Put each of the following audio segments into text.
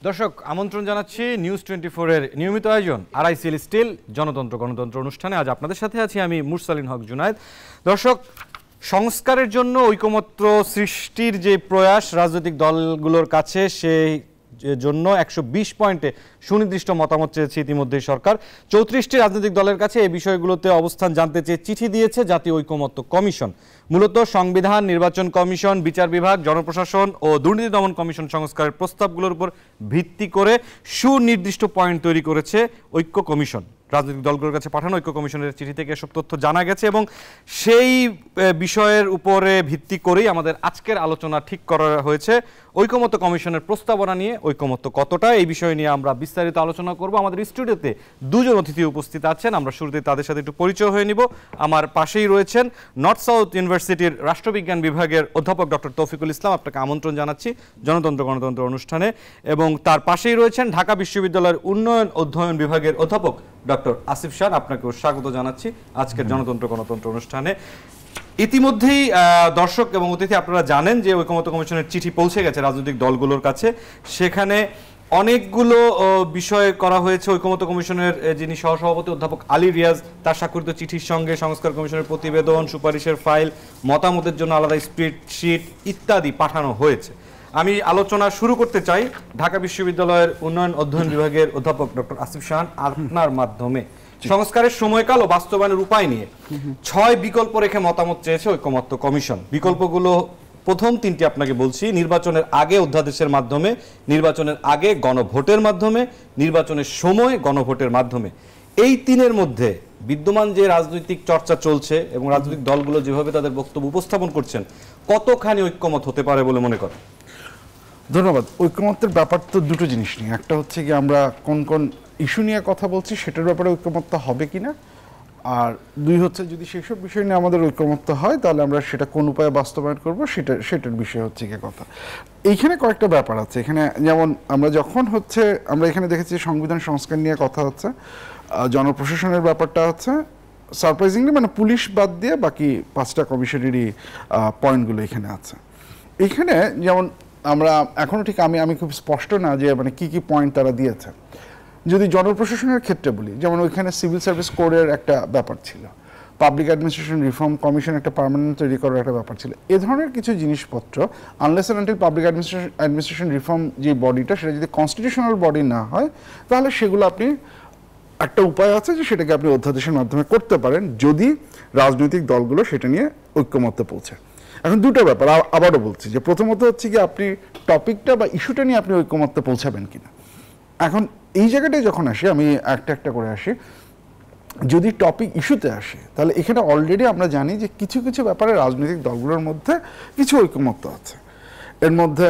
দর্শক আমন্ত্রণ জানাচ্ছি নিউজ 24 এর নিয়মিত আয়োজন আড়াইসিল স্টিল জনতন্ত্র গণতন্ত্র অনুষ্ঠানে। আজ আপনাদের সাথে আছি আমি মুরসালিন হক জুনায়েদ। দর্শক, সংস্কারের জন্য ঐকমত্য সৃষ্টির যে প্রয়াস রাজনৈতিক দলগুলোর কাছে, সেই জন্য 120 পয়েন্টে সুনির্দিষ্ট মতামত চেয়েছে ইতিমধ্যেই সরকার। 34টি রাজনৈতিক দলের কাছে এই বিষয়গুলোতে অবস্থান জানতে চেয়ে চিঠি দিয়েছে জাতীয় ঐকমত্য কমিশন। মূলত সংবিধান, নির্বাচন কমিশন, বিচার বিভাগ, জনপ্রশাসন ও দুর্নীতি দমন কমিশন সংস্কারের প্রস্তাবগুলোর উপর ভিত্তি করে সুনির্দিষ্ট পয়েন্ট তৈরি করেছে ঐক্য কমিশন। রাজনৈতিক দলগুলোর কাছে পাঠানো ঐক্য কমিশনের চিঠি থেকে এসব তথ্য জানা গেছে এবং সেই বিষয়ের উপরে ভিত্তি করেই আমাদের আজকের আলোচনা ঠিক করা হয়েছে ঐকমত্য কমিশনের প্রস্তাবনা নিয়ে। ঐকমত্য কতটা, এই বিষয় নিয়ে আমরা বিস্তারিত আলোচনা করব। আমাদের স্টুডিওতে দুজন অতিথি উপস্থিত আছেন, আমরা শুরুতে তাদের সাথে একটু পরিচয় হয়ে নিব। আমার পাশেই রয়েছেন নর্থ সাউথ ইউনিভার্সিটির রাষ্ট্রবিজ্ঞান বিভাগের অধ্যাপক ডক্টর তৌফিকুল ইসলাম, আপনাকে আমন্ত্রণ জানাচ্ছি জনতন্ত্র গণতন্ত্র অনুষ্ঠানে। এবং তার পাশেই রয়েছেন ঢাকা বিশ্ববিদ্যালয়ের উন্নয়ন অধ্যয়ন বিভাগের অধ্যাপক ডক্টর আসিফ শাহ, আপনাকেও স্বাগত জানাচ্ছি আজকের জনতন্ত্র গণতন্ত্র অনুষ্ঠানে। ইতিমধ্যেই দর্শক এবং অতিথি আপনারা জানেন যে ঐকমত্য কমিশনের চিঠি পৌঁছে গেছে রাজনৈতিক দলগুলোর কাছে। সেখানে অনেকগুলো বিষয় করা হয়েছে। ঐকমত্য কমিশনের যিনি সহসভাপতি অধ্যাপক আলী রিয়াজ, তার স্বাক্ষরিত চিঠির সঙ্গে সংস্কার কমিশনের প্রতিবেদন, সুপারিশের ফাইল, মতামতের জন্য আলাদা স্প্রেডশিট ইত্যাদি পাঠানো হয়েছে। আমি আলোচনা শুরু করতে চাই ঢাকা বিশ্ববিদ্যালয়ের উন্নয়ন অধ্যয়ন বিভাগের অধ্যাপক ডক্টর আসিফ শাহ, আপনার মাধ্যমে সংস্কারের সময়কাল ও বাস্তবায়নের উপায় নিয়ে 6 বিকল্প রেখে মতামত চেয়েছে ঐকমত্য কমিশন। বিকল্পগুলো প্রথম 3টি আপনাকে বলছি। নির্বাচনের আগে অধ্যাদেশের মাধ্যমে, নির্বাচনের আগে গণভোটের মাধ্যমে, নির্বাচনের সময় গণভোটের মাধ্যমে। এই 3-এর মধ্যে বিদ্যমান যে রাজনৈতিক চর্চা চলছে এবং রাজনৈতিক দলগুলো যেভাবে তাদের বক্তব্য উপস্থাপন করছেন, কতখানি ঐক্যমত হতে পারে বলে মনে করেন? ধন্যবাদ। ঐকমত্যের ব্যাপার তো দুটো জিনিস নিয়ে, একটা হচ্ছে কি আমরা কোন কোন ইস্যু নিয়ে কথা বলছি সেটার ব্যাপারে ঐকমত্য হবে কিনা, আর দুই হচ্ছে যদি সেসব বিষয় নিয়ে আমাদের ঐকমত্য হয় তাহলে আমরা সেটা কোন উপায়ে বাস্তবায়ন করবো সেটার বিষয় হচ্ছে কি কথা। এইখানে কয়েকটা ব্যাপার আছে। এখানে যেমন আমরা যখন হচ্ছে আমরা এখানে দেখেছি সংবিধান সংস্কার নিয়ে কথা হচ্ছে, জনপ্রশাসনের ব্যাপারটা আছে সারপ্রাইজিংলি মানে পুলিশ বাদ দিয়ে বাকি 5টা কমিশনেরই পয়েন্টগুলো এখানে আছে। এখানে যেমন আমরা এখনও ঠিক আমি খুব স্পষ্ট না যে মানে কি কি পয়েন্ট তারা দিয়েছে। যদি জনপ্রশাসনের ক্ষেত্রে বলি, যেমন ওইখানে সিভিল সার্ভিস কোডের একটা ব্যাপার ছিল, পাবলিক অ্যাডমিনিস্ট্রেশন রিফর্ম কমিশন একটা পার্মানেন্ট তৈরি করার একটা ব্যাপার ছিল। এ ধরনের কিছু জিনিসপত্র unless and until public administration reform যে বডিটা সেটা যদি কনস্টিটিউশনাল বডি না হয় তাহলে সেগুলো আপনি একটা উপায় আছে যে সেটাকে আপনি অধ্যাদেশের মাধ্যমে করতে পারেন যদি রাজনৈতিক দলগুলো সেটা নিয়ে ঐক্যমত্যে পৌঁছে। এখন দুটো ব্যাপার আবারও বলছি যে প্রথমত হচ্ছে কি আপনি টপিকটা বা ইস্যুটা নিয়ে আপনি ঐক্যমত্যে পৌঁছাবেন কিনা। এখন এই জায়গাটায় যখন আসি, আমি একটা একটা করে আসি, যদি টপিক ইস্যুতে আসে তাহলে এখানে অলরেডি আমরা জানি যে কিছু কিছু ব্যাপারে রাজনৈতিক দলগুলোর মধ্যে কিছু ঐক্যমত্য আছে। এর মধ্যে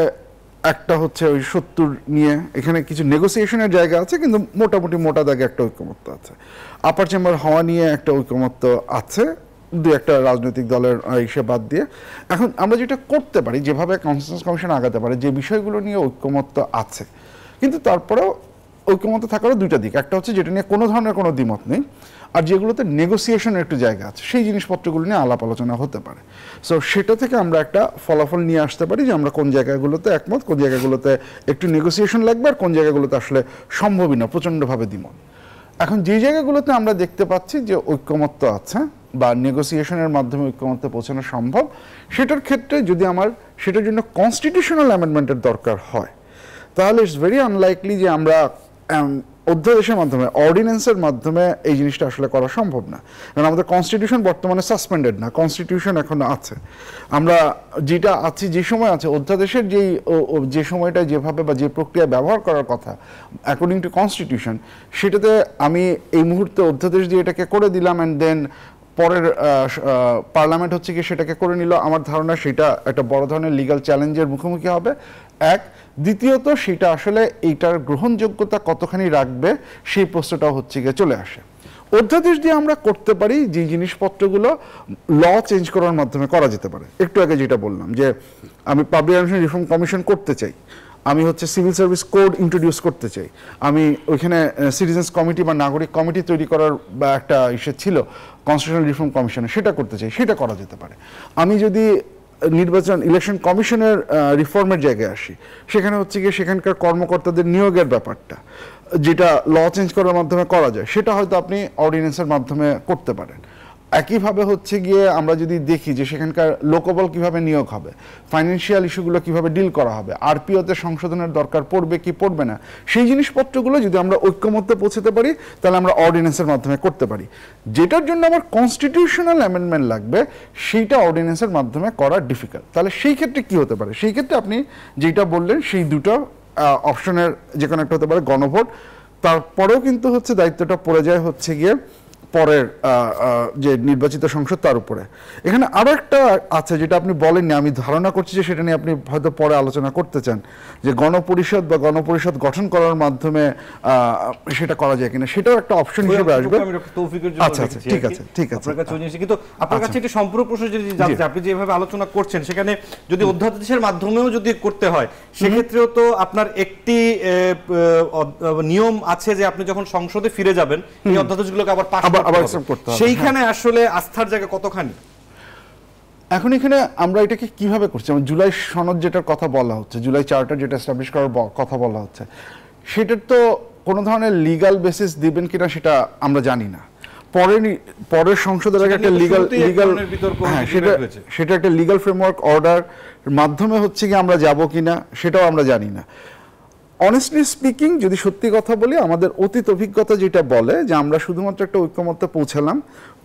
একটা হচ্ছে ওই 70 নিয়ে এখানে কিছু নেগোসিয়েশনের জায়গা আছে, কিন্তু মোটামুটি মোটা দাগে একটা ঐক্যমত্য আছে। আপার চেম্বার হওয়া নিয়ে একটা ঐক্যমত্য আছে, দু একটা রাজনৈতিক দলের হিসেব বাদ দিয়ে। এখন আমরা যেটা করতে পারি, যেভাবে কনসেনসাস কমিশন আগাতে পারে, যে বিষয়গুলো নিয়ে ঐক্যমত্য আছে কিন্তু তারপরেও ঐক্যমত্য থাকারও দুইটা দিক, একটা হচ্ছে যেটা নিয়ে কোনো ধরনের কোনো দ্বিমত নেই, আর যেগুলোতে নেগোসিয়েশনের একটু জায়গা আছে সেই জিনিসপত্রগুলো নিয়ে আলাপ আলোচনা হতে পারে। সো সেটা থেকে আমরা একটা ফলাফল নিয়ে আসতে পারি যে আমরা কোন জায়গাগুলোতে একমত, কোন জায়গাগুলোতে একটু নেগোসিয়েশন লাগবে, আর কোন জায়গাগুলোতে আসলে সম্ভবই না, প্রচণ্ডভাবে দ্বিমত। এখন যে জায়গাগুলোতে আমরা দেখতে পাচ্ছি যে ঐক্যমত্য আছে বা নেগোসিয়েশনের মাধ্যমে ঐক্যমত্যে পৌঁছানো সম্ভব, সেটার ক্ষেত্রে যদি আমার সেটার জন্য কনস্টিটিউশনাল অ্যামেন্ডমেন্টের দরকার হয় তাহলে ইটস ভেরি আনলাইকলি যে আমরা অধ্যাদেশের মাধ্যমে, অর্ডিন্যান্সের মাধ্যমে এই জিনিসটা আসলে করা সম্ভব না। কারণ আমাদের কনস্টিটিউশন বর্তমানে সাসপেন্ডেড না, কনস্টিটিউশন এখনো আছে। আমরা যেটা আছি, যে সময় আছে, অধ্যাদেশের যে সময়টা যেভাবে বা যে প্রক্রিয়া ব্যবহার করার কথা অ্যাকর্ডিং টু কনস্টিটিউশন, সেটাতে আমি এই মুহূর্তে অধ্যাদেশ দিয়ে এটাকে করে দিলাম অ্যান্ড দেন পরের পার্লামেন্ট হচ্ছে কি সেটাকে করে নিল। আমার ধারণা সেটা একটা বড় ধরনের লিগ্যাল চ্যালেঞ্জের মুখোমুখি হবে। এক, দ্বিতীয়ত সেটা আসলে এইটার গ্রহণযোগ্যতা কতখানি রাখবে সেই প্রশ্নটাও হচ্ছে গিয়ে চলে আসে। অধ্যাদেশ দিয়ে আমরা করতে পারি যে জিনিসপত্রগুলো ল চেঞ্জ করার মাধ্যমে করা যেতে পারে। একটু আগে যেটা বললাম যে আমি পাবলিক অ্যাডমিনিস্ট্রেশন রিফর্ম কমিশন করতে চাই, আমি হচ্ছে সিভিল সার্ভিস কোড ইন্ট্রোডিউস করতে চাই, আমি ওইখানে সিটিজেন্স কমিটি বা নাগরিক কমিটি তৈরি করার বা একটা ইস্যু ছিল কনস্টিটিউশনাল রিফর্ম কমিশনে, সেটা করতে চাই, সেটা করা যেতে পারে। আমি যদি ইলেকশন কমিশনের রিফর্মের জায়গায় আসি, সেখানে হচ্ছে গিয়ে সেখানকার কর্মকর্তাদের নিয়োগের ব্যাপারটা, যেটা ল চেঞ্জ করার মাধ্যমে করা যায়, সেটা হয়তো আপনি অর্ডিন্যান্সের মাধ্যমে করতে পারেন। একইভাবে হচ্ছে গিয়ে আমরা যদি দেখি যে সেখানকার লোকবল কিভাবে নিয়োগ হবে, ফাইন্যান্সিয়াল ইস্যুগুলো কিভাবে ডিল করা হবে, আরপিওতে সংশোধনের দরকার পড়বে কি পড়বে না, সেই জিনিসপত্রগুলো যদি আমরা ঐক্যমত্যে পৌঁছতে পারি তাহলে আমরা অর্ডিন্যান্সের মাধ্যমে করতে পারি। যেটার জন্য আমার কনস্টিটিউশনাল অ্যামেন্ডমেন্ট লাগবে সেইটা অর্ডিন্যান্সের মাধ্যমে করা ডিফিকাল্ট। তাহলে সেই ক্ষেত্রে কি হতে পারে? সেই ক্ষেত্রে আপনি যেটা বললেন সেই দুটো অপশনের যে কোনো একটা হতে পারে, গণভোট। তারপরেও কিন্তু হচ্ছে দায়িত্বটা পড়ে যায় হচ্ছে গিয়ে পরের যে নির্বাচিত সংসদ তার উপরে। এখানে আরো একটা আছে যেটা আপনি বলেননি, আমি ধারণা করছি যে সেটা নিয়ে আপনি হয়তো পরে আলোচনা করতে চান, যে গণপরিষদ বা গণপরিষদ গঠন করার মাধ্যমে সেটা করা যায় কিনা, সেটাও একটা অপশন হিসেবে আসবে। আচ্ছা আচ্ছা, ঠিক আছে ঠিক আছে। কিন্তু আপনার কাছে একটি সম্পূর্ণ প্রশ্ন যদি জানতে, আপনি যেভাবে আলোচনা করছেন সেখানে যদি অধ্যাদেশের মাধ্যমেও যদি করতে হয়, সেক্ষেত্রেও তো আপনার একটি নিয়ম আছে যে আপনি যখন সংসদে ফিরে যাবেন এই অধ্যাদেশগুলোকে আবার পাস করতে হবে। সেইখানে আসলে আস্থার জায়গা কতখানি? এখন এখানে আমরা এটাকে কিভাবে করছি, জুলাই সনদ যেটার কথা বলা হচ্ছে, জুলাই চার্টার যেটা এস্টাবলিশ করার কথা বলা হচ্ছে, সেটার তো কোনো ধরনের লিগাল বেসিস দিবেন কিনা সেটা আমরা জানি না। পরের সংসদের আগে একটা সেটা একটা লিগাল ফ্রেমওয়ার্ক অর্ডার মাধ্যমে হচ্ছে কি আমরা যাব কিনা সেটাও আমরা জানি না। অনেস্টলি স্পিকিং, যদি সত্যি কথা বলি, আমাদের অতীত অভিজ্ঞতা যেটা বলে যে আমরা শুধুমাত্র একটা ঐক্যমত্যে পৌঁছালাম,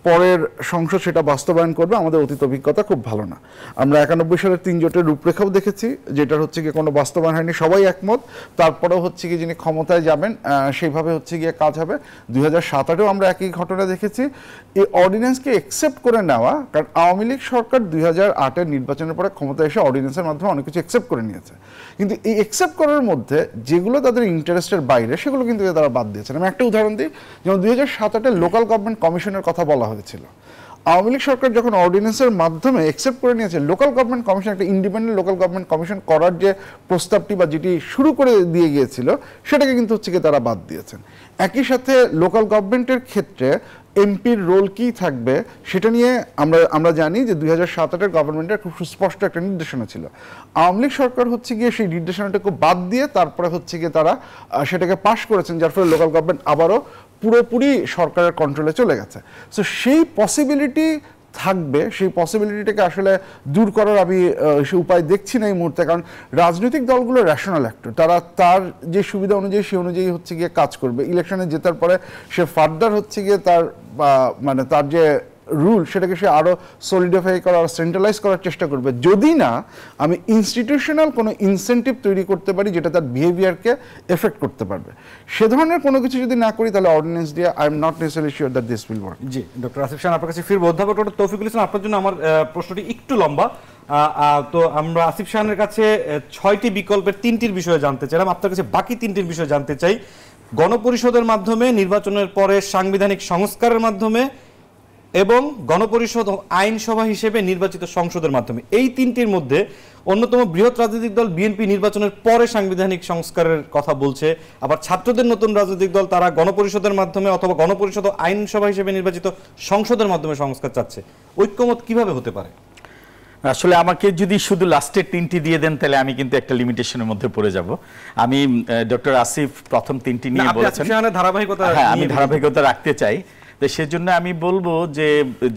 পরের সংসদ সেটা বাস্তবায়ন করবে, আমাদের অতীত অভিজ্ঞতা খুব ভালো না। আমরা 91 সালের 3 জোটের রূপরেখাও দেখেছি, যেটার হচ্ছে গিয়ে কোনো বাস্তবায়ন হয়নি, সবাই একমত, তারপরেও হচ্ছে গিয়ে যিনি ক্ষমতায় যাবেন সেইভাবে হচ্ছে গিয়ে কাজ হবে। 2007-এও আমরা একই ঘটনা দেখেছি। এই অর্ডিন্যান্সকে একসেপ্ট করে নেওয়া, কারণ আওয়ামী লীগ সরকার 2008-এর নির্বাচনের পরে ক্ষমতায় এসে অর্ডিন্যান্সের মাধ্যমে অনেক কিছু একসেপ্ট করে নিয়েছে, কিন্তু এই একসেপ্ট করার মধ্যে যেগুলো তাদের ইন্টারেস্টের বাইরে সেগুলো কিন্তু তারা বাদ দিয়েছেন। আমি একটা উদাহরণ দিই, যেমন 2007-এর লোকাল গভর্নমেন্ট কমিশনের কথা বলা হয়েছিল। আওয়ামী লীগ সরকার যখন অর্ডিন্যান্সের মাধ্যমে একসেপ্ট করে নিয়েছে, লোকাল গভর্নমেন্ট কমিশন, একটা ইন্ডিপেন্ডেন্ট লোকাল গভর্নমেন্ট কমিশন করার যে প্রস্তাবটি বা যেটি শুরু করে দিয়ে গিয়েছিল সেটাকে কিন্তু হচ্ছে গিয়ে তারা বাদ দিয়েছেন। একই সাথে লোকাল গভর্নমেন্টের ক্ষেত্রে এমপির রোল কি থাকবে সেটা নিয়ে আমরা জানি যে 2007-এর গভর্নমেন্টের খুব সুস্পষ্ট একটা নির্দেশনা ছিল। আওয়ামী লীগ সরকার হচ্ছে গিয়ে সেই নির্দেশনাটাকে বাদ দিয়ে তারপরে হচ্ছে গিয়ে তারা সেটাকে পাশ করেছেন, যার ফলে লোকাল গভর্নমেন্ট আবারও পুরোপুরি সরকারের কন্ট্রোলে চলে গেছে। সো সেই পসিবিলিটি থাকবে, সেই পসিবিলিটিটাকে আসলে দূর করার আমি সে উপায় দেখছি না এই মুহূর্তে, কারণ রাজনৈতিক দলগুলো রেশনাল অ্যাক্টর, তারা তার যে সুবিধা অনুযায়ী সে অনুযায়ী হচ্ছে গিয়ে কাজ করবে। ইলেকশনে জেতার পরে সে ফার্দার হচ্ছে গিয়ে তার মানে তার যে রুল সেটাকে সে আরও সলিডিফাই করার, সেন্ট্রালাইজ করার চেষ্টা করবে, যদি না আমি ইনস্টিটিউশনাল কোনো ইনসেন্টিভ তৈরি করতে পারি যেটা তার বিহেভিয়ারকে এফেক্ট করতে পারবে। সে ধরনের কোনো কিছু যদি না করি তাহলে অর্ডিন্যান্স দিয়ে I am not necessary sure that this will work. G, doctor Asif Shah, আপনার কাছে ফিরবো। অধ্যাপক ডক্টর তৌফিকুল ইসলাম, আপনার জন্য আমার প্রশ্নটি একটু লম্বা। তো আমরা আসিফ শাহের কাছে 6টি বিকল্পের 3টির বিষয়ে জানতে চাইলাম, আপনার কাছে বাকি 3টির বিষয়ে জানতে চাই। গণপরিষদের মাধ্যমে, নির্বাচনের পরে সাংবিধানিক সংস্কারের মাধ্যমে এবং গণপরিষদ আইনসভা হিসেবে নির্বাচিত সংসদের মাধ্যমে, এই 3টির মধ্যে অন্যতম বৃহৎ রাজনৈতিক দল বিএনপি নির্বাচনের পরে সাংবিধানিক সংস্কারের কথা বলছে, আবার ছাত্রদের নতুন রাজনৈতিক দল তারা গণপরিষদের মাধ্যমে অথবা গণপরিষদ আইনসভা হিসেবে নির্বাচিত সংসদের মাধ্যমে সংস্কার চাচ্ছে। ঐক্যমত কিভাবে হতে পারে? আসলে আমাকে যদি শুধু লাস্টের 3টি দিয়ে দেন তাহলে আমি কিন্তু একটা লিমিটেশনের মধ্যে পড়ে যাব। আমি ডক্টর আসিফ প্রথম 3টি নিয়ে বলেছেন, আমি ধারাবাহিকতা রাখতে চাই, তো সেজন্য আমি বলবো যে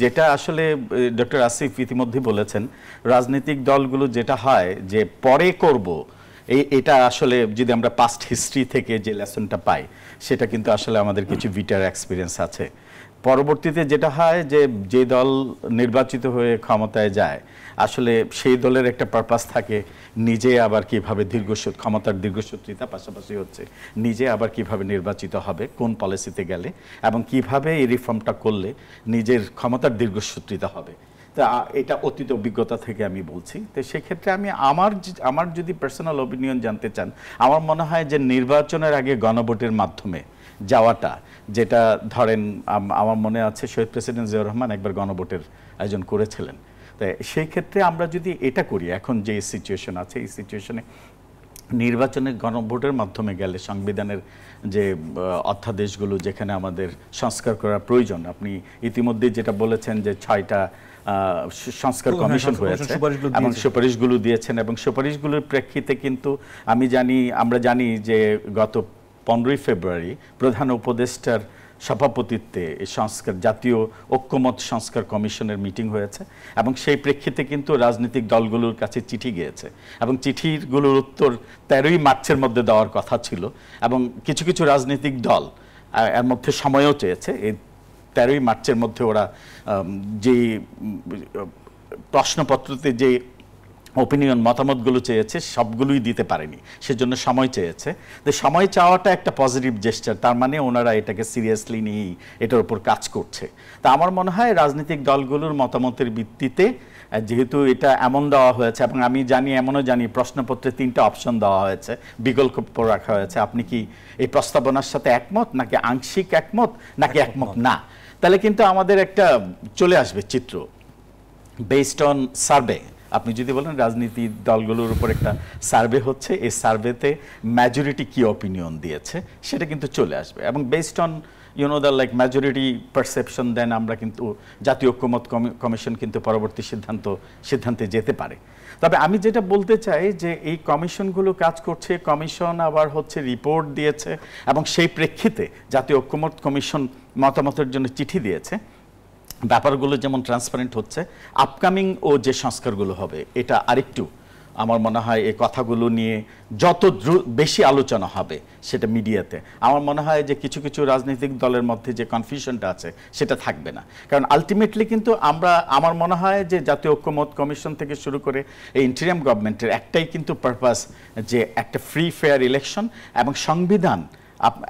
যেটা আসলে ডক্টর আসিফ ইতিমধ্যে বলেছেন, রাজনৈতিক দলগুলো যেটা হয় যে পরে করব, এটা আসলে যদি আমরা পাস্ট হিস্ট্রি থেকে যে লেসনটা পাই সেটা কিন্তু আসলে আমাদের কিছু বিটার এক্সপিরিয়েন্স আছে। পরবর্তীতে যেটা হয় যে দল নির্বাচিত হয়ে ক্ষমতায় যায় আসলে সেই দলের একটা পারপাস থাকে, নিজে আবার কিভাবে ক্ষমতার দীর্ঘসূত্রিতা, পাশাপাশি হচ্ছে নিজে আবার কিভাবে নির্বাচিত হবে, কোন পলিসিতে গেলে এবং কিভাবে এই রিফর্মটা করলে নিজের ক্ষমতার দীর্ঘসূত্রিতা হবে। তা এটা অতীত অভিজ্ঞতা থেকে আমি বলছি। তো সেক্ষেত্রে আমি আমার যদি পার্সোনাল ওপিনিয়ন জানতে চান, আমার মনে হয় যে নির্বাচনের আগে গণভোটের মাধ্যমে যাওয়াটা, যেটা ধরেন আমার মনে আছে শহীদ প্রেসিডেন্ট জিয়াউর রহমান একবার গণভোটের আয়োজন করেছিলেন, তাই সেই ক্ষেত্রে আমরা যদি এটা করি, এখন যে সিচুয়েশন আছে এই সিচুয়েশনে নির্বাচনের গণভোটের মাধ্যমে গেলে সংবিধানের যে অধ্যাদেশগুলো যেখানে আমাদের সংস্কার করা প্রয়োজন, আপনি ইতিমধ্যে যেটা বলেছেন যে 6টা সংস্কার কমিশন হয়েছে এবং সুপারিশগুলো দিয়েছেন, এবং সুপারিশগুলোর প্রেক্ষিতে কিন্তু আমরা জানি যে গত 15ই ফেব্রুয়ারি প্রধান উপদেষ্টার সভাপতিত্বে এই জাতীয় ঐক্যমত সংস্কার কমিশনের মিটিং হয়েছে, এবং সেই প্রেক্ষিতে কিন্তু রাজনৈতিক দলগুলোর কাছে চিঠি গিয়েছে, এবং চিঠিগুলোর উত্তর 13ই মার্চের মধ্যে দেওয়ার কথা ছিল, এবং কিছু কিছু রাজনৈতিক দল এর মধ্যে সময়ও চেয়েছে। এই 13ই মার্চের মধ্যে ওরা যে প্রশ্নপত্রতে যে ওপিনিয়ন মতামতগুলো চেয়েছে সবগুলোই দিতে পারেনি, সেজন্য সময় চেয়েছে। তো সময় চাওয়াটা একটা পজিটিভ জেস্টার, তার মানে ওনারা এটাকে সিরিয়াসলি নিয়েই এটার উপর কাজ করছে। তা আমার মনে হয় রাজনৈতিক দলগুলোর মতামতের ভিত্তিতে, যেহেতু এটা এমন দেওয়া হয়েছে, এবং আমি এমনও জানি প্রশ্নপত্রে 3টা অপশন দেওয়া হয়েছে, বিকল্প রাখা হয়েছে, আপনি কি এই প্রস্তাবনার সাথে একমত, নাকি আংশিক একমত, নাকি একমত না, তাহলে কিন্তু আমাদের একটা চলে আসবে চিত্র বেসড অন সার্ভে। আপনি যদি বলেন রাজনীতি দলগুলোর উপর একটা সার্ভে হচ্ছে, এই সার্ভেতে মেজরিটি কি অপিনিয়ন দিয়েছে সেটা কিন্তু চলে আসবে, এবং বেসড অন মেজরিটি পারসেপশন দেন আমরা কিন্তু জাতীয় ঐক্যমত কমিশন কিন্তু পরবর্তী সিদ্ধান্তে যেতে পারে। তবে আমি যেটা বলতে চাই যে এই কমিশনগুলো কাজ করছে, কমিশন আবার রিপোর্ট দিয়েছে, এবং সেই প্রেক্ষিতে জাতীয় ঐক্যমত কমিশন মতামতের জন্য চিঠি দিয়েছে। ব্যাপারগুলো যেমন ট্রান্সপারেন্ট হচ্ছে, আপকামিং ও যে সংস্কারগুলো হবে এটা আরেকটু আমার মনে হয় এই কথাগুলো নিয়ে যত বেশি আলোচনা হবে সেটা মিডিয়াতে, আমার মনে হয় যে কিছু কিছু রাজনৈতিক দলের মধ্যে যে কনফিউশনটা আছে সেটা থাকবে না। কারণ আলটিমেটলি কিন্তু আমার মনে হয় যে জাতীয় ঐক্যমত কমিশন থেকে শুরু করে এই ইন্টারিয়াম গভর্নমেন্টের একটাই কিন্তু পারপাস, যে একটা ফ্রি ফেয়ার ইলেকশন, এবং সংবিধান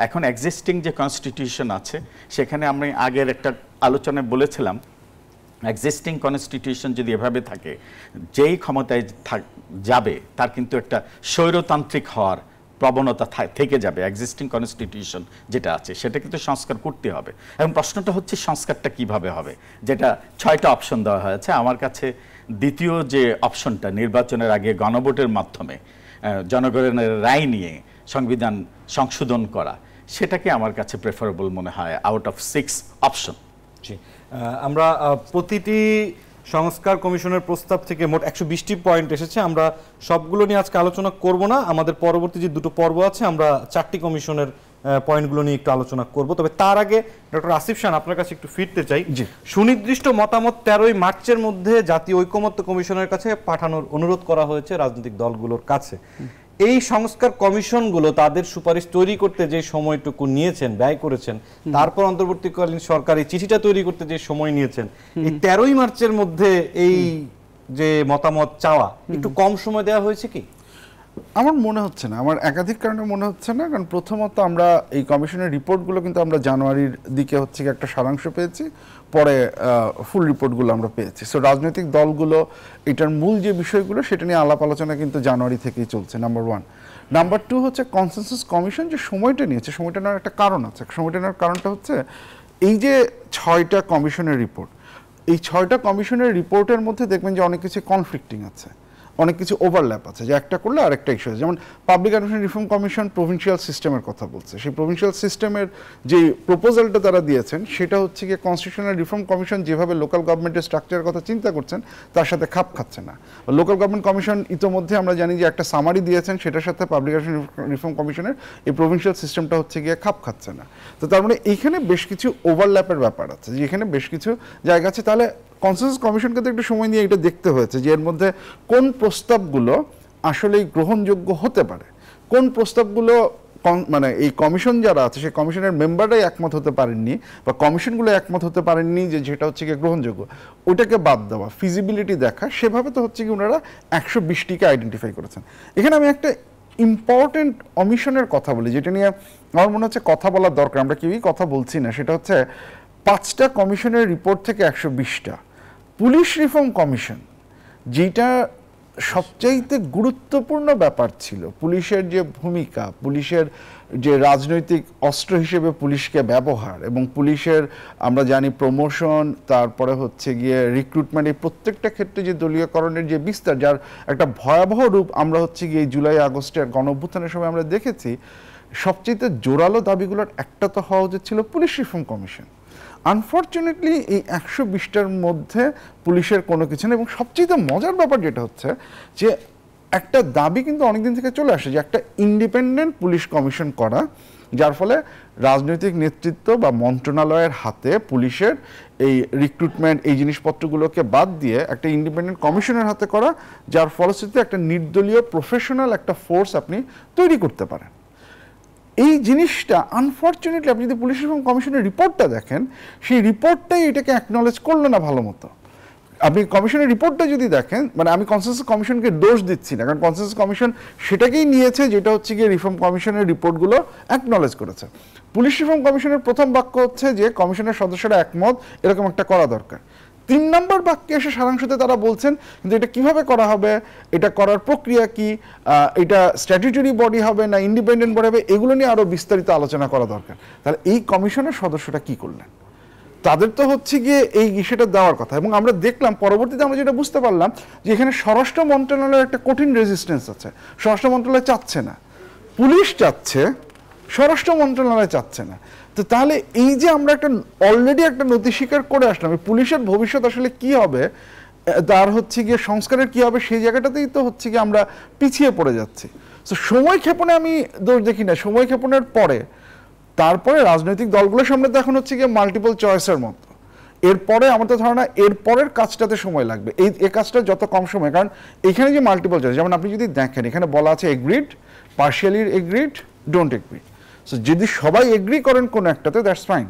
এখন এক্সিস্টিং যে কনস্টিটিউশন আছে সেখানে আমরা আগের একটা আলোচনায় বলেছিলাম, এক্সিস্টিং কনস্টিটিউশন যদি এভাবে থাকে, যেই ক্ষমতায় যাবে তার কিন্তু একটা স্বৈরতান্ত্রিক হওয়ার প্রবণতা থেকে যাবে। এক্সিস্টিং কনস্টিটিউশন যেটা আছে সেটা কিন্তু সংস্কার করতে হবে, এবং প্রশ্নটা হচ্ছে সংস্কারটা কিভাবে হবে, যেটা 6টা অপশন দেওয়া হয়েছে। আমার কাছে দ্বিতীয় যে অপশনটা, নির্বাচনের আগে গণভোটের মাধ্যমে জনগণের রায় নিয়ে সংবিধান সংশোধন করা, সেটাকে আমার কাছে প্রেফারেবল মনে হয় আউট অফ 6 অপশন। আমরা প্রতিটি সংস্কার কমিশনের প্রস্তাব থেকে মোট 120টি পয়েন্ট এসেছে, আমরা সবগুলো নিয়ে আজকে আলোচনা করব না। আমাদের পরবর্তী যে 2টো পর্ব আছে আমরা 4টি কমিশনের পয়েন্টগুলো নিয়ে একটু আলোচনা করব। তবে তার আগে ডক্টর আসিফ খান আপনার কাছে একটু ফিরতে চাই। সুনির্দিষ্ট মতামত 13ই মার্চের মধ্যে জাতীয় ঐকমত্য কমিশনের কাছে পাঠানোর অনুরোধ করা হয়েছে রাজনৈতিক দলগুলোর কাছে। এই সংস্কার কমিশনগুলো তাদের সুপারিশ তৈরি করতে যে সময়টুকু নিয়েছেন, ব্যয় করেছেন, তারপর অন্তর্বর্তীকালীন সরকার এই চিঠিটা তৈরি করতে যে সময় নিয়েছেন, এই 13ই মার্চের মধ্যে এই যে মতামত চাওয়া একটু কম সময় দেওয়া হয়েছে কি? আমার মনে হচ্ছে না, আমার একাধিক কারণে মনে হচ্ছে না। কারণ প্রথমত আমরা এই কমিশনের রিপোর্টগুলো কিন্তু আমরা জানুয়ারির দিকে একটা সারাংশ পেয়েছি, পরে ফুল রিপোর্টগুলো আমরা পেয়েছি। সো রাজনৈতিক দলগুলো এটার মূল যে বিষয়গুলো সেটা নিয়ে আলাপ আলোচনা কিন্তু জানুয়ারি থেকেই চলছে, নাম্বার 1। নাম্বার 2 হচ্ছে কনসেনসাস কমিশন যে সময়টা নিয়েছে, সময়টা নেওয়ার একটা কারণ আছে। সময়টা নেওয়ার কারণটা হচ্ছে এই যে 6টা কমিশনের রিপোর্ট, এই 6টা কমিশনের রিপোর্টের মধ্যে দেখবেন যে অনেক কিছু কনফ্লিক্টিং আছে, অনেক কিছু ওভারল্যাপ আছে, যে একটা করলে আরেকটা ইস্যু আছে। যেমন public administration reform commission provincial সিস্টেমের কথা বলছে, সেই প্রভিন্সিয়াল সিস্টেমের যে প্রপোজালটা তারা দিয়েছেন সেটা হচ্ছে গিয়ে কনস্টিটিউশনাল রিফর্ম কমিশন যেভাবে লোকাল গভর্নমেন্টের স্ট্রাকচারের কথা চিন্তা করছেন তার সাথে খাপ খাচ্ছে না। লোকাল গভর্নমেন্ট কমিশন ইতোমধ্যে আমরা জানি যে একটা সামারি দিয়েছেন, সেটার সাথে পাবলিক অ্যাডমিনিস্ট্রেশন রিফর্ম কমিশনের এই প্রভিন্সিয়াল সিস্টেমটা হচ্ছে গিয়ে খাপ খাচ্ছে না। তো তার মানে এইখানে বেশ কিছু ওভারল্যাপের ব্যাপার আছে, যে এখানে বেশ কিছু জায়গা আছে। তাহলে কনসেনসাস কমিশনকে তো একটু সময় নিয়ে এটা দেখতে হয়েছে যে এর মধ্যে কোন প্রস্তাবগুলো আসলেই গ্রহণযোগ্য হতে পারে, কোন প্রস্তাবগুলো মানে এই কমিশন যারা আছে সেই কমিশনের মেম্বাররাই একমত হতে পারেননি বা কমিশনগুলো একমত হতে পারেননি যে যেটা হচ্ছে কি গ্রহণযোগ্য, ওইটাকে বাদ দেওয়া, ফিজিবিলিটি দেখা, সেভাবে তো হচ্ছে কি ওনারা 120টিকে আইডেন্টিফাই করেছেন। এখানে আমি একটা ইম্পর্টেন্ট অমিশনের কথা বলি, যেটা নিয়ে আমার মনে হচ্ছে কথা বলার দরকার, আমরা কেউই কথা বলছি না। সেটা হচ্ছে 5টা কমিশনের রিপোর্ট থেকে 120টা পুলিশ রিফর্ম কমিশন, যেটা সবচাইতে গুরুত্বপূর্ণ ব্যাপার ছিল, পুলিশের যে ভূমিকা, পুলিশের যে রাজনৈতিক অস্ত্র হিসেবে পুলিশকে ব্যবহার, এবং পুলিশের আমরা জানি প্রমোশন, তারপরে হচ্ছে গিয়ে রিক্রুটমেন্ট, এই প্রত্যেকটা ক্ষেত্রে যে দলীয়করণের যে বিস্তার, যার একটা ভয়াবহ রূপ আমরা হচ্ছে গিয়ে জুলাই আগস্টের গণঅভ্যুত্থানের সময় আমরা দেখেছি। সবচেয়ে জোরালো দাবিগুলোর একটা তো হওয়া উচিত ছিল পুলিশ রিফর্ম কমিশন। আনফর্চুনেটলি এই 120টার মধ্যে পুলিশের কোনো কিছু নেই। এবং সবচেয়ে মজার ব্যাপার যেটা হচ্ছে যে একটা দাবি কিন্তু অনেকদিন থেকে চলে আসে যে একটা ইন্ডিপেন্ডেন্ট পুলিশ কমিশন করা, যার ফলে রাজনৈতিক নেতৃত্ব বা মন্ত্রণালয়ের হাতে পুলিশের এই রিক্রুটমেন্ট এই জিনিসপত্রগুলোকে বাদ দিয়ে একটা ইন্ডিপেন্ডেন্ট কমিশনের হাতে করা, যার ফলশ্রুতিতে একটা নির্দলীয় প্রফেশনাল একটা ফোর্স আপনি তৈরি করতে পারেন। এই জিনিসটা আনফর্চুনেটলি আপনি যদি পুলিশ রিফর্ম কমিশনের রিপোর্টটা দেখেন, সেই রিপোর্টটাই এটাকে অ্যাকনলেজ করলো না ভালো মতো। আপনি কমিশনের রিপোর্টটা যদি দেখেন, মানে আমি কনসেনসাস কমিশনকে দোষ দিচ্ছি না, কারণ কনসেনসাস কমিশন সেটাকেই নিয়েছে যেটা হচ্ছে গিয়ে রিফর্ম কমিশনের রিপোর্টগুলো অ্যাকনলেজ করেছে। পুলিশ রিফর্ম কমিশনের প্রথম বাক্য হচ্ছে যে কমিশনের সদস্যরা একমত এরকম একটা করা দরকার। 3 নম্বর বাক্যে এসে সারাংশতে তারা বলছেন কিন্তু এটা কিভাবে করা হবে, এটা করার প্রক্রিয়া কি, এটা স্ট্যাটিউটরি বডি হবে না ইন্ডিপেন্ডেন্ট বডি হবে, এগুলো নিয়ে আরও বিস্তারিত আলোচনা করা দরকার। তাহলে এই কমিশনের সদস্যরা কি করলেন? তাদের তো হচ্ছে গিয়ে এই বিষয়টা দেওয়ার কথা। এবং আমরা দেখলাম পরবর্তীতে আমরা যেটা বুঝতে পারলাম যে এখানে স্বরাষ্ট্র মন্ত্রণালয়ের একটা কঠিন রেজিস্ট্যান্স আছে। স্বরাষ্ট্র মন্ত্রণালয় চাচ্ছে না, পুলিশ চাচ্ছে, স্বরাষ্ট্র মন্ত্রণালয় চাচ্ছে না। তো তাহলে এই যে আমরা একটা অলরেডি একটা নথি স্বীকার করে আসলাম, পুলিশের ভবিষ্যৎ আসলে কি হবে, তার হচ্ছে গিয়ে সংস্কারের কি হবে, সেই জায়গাটাতেই তো হচ্ছে গিয়ে আমরা পিছিয়ে পড়ে যাচ্ছি। তো সময় ক্ষেপণে আমি দোষ দেখি না, সময় ক্ষেপণের পরে তারপরে রাজনৈতিক দলগুলোর সামনে তো এখন হচ্ছে গিয়ে মাল্টিপল চয়েসের মতো। এরপরে আমাদের ধারণা এরপরের কাজটাতে সময় লাগবে, এই কাজটা যত কম সময়, কারণ এখানে যে মাল্টিপল চয়েস, যেমন আপনি যদি দেখেন এখানে বলা আছে agreed, partially agreed, don't agri. So যদি সবাই এগ্রি করেন কোনো একটাতে দ্যাটস ফাইন,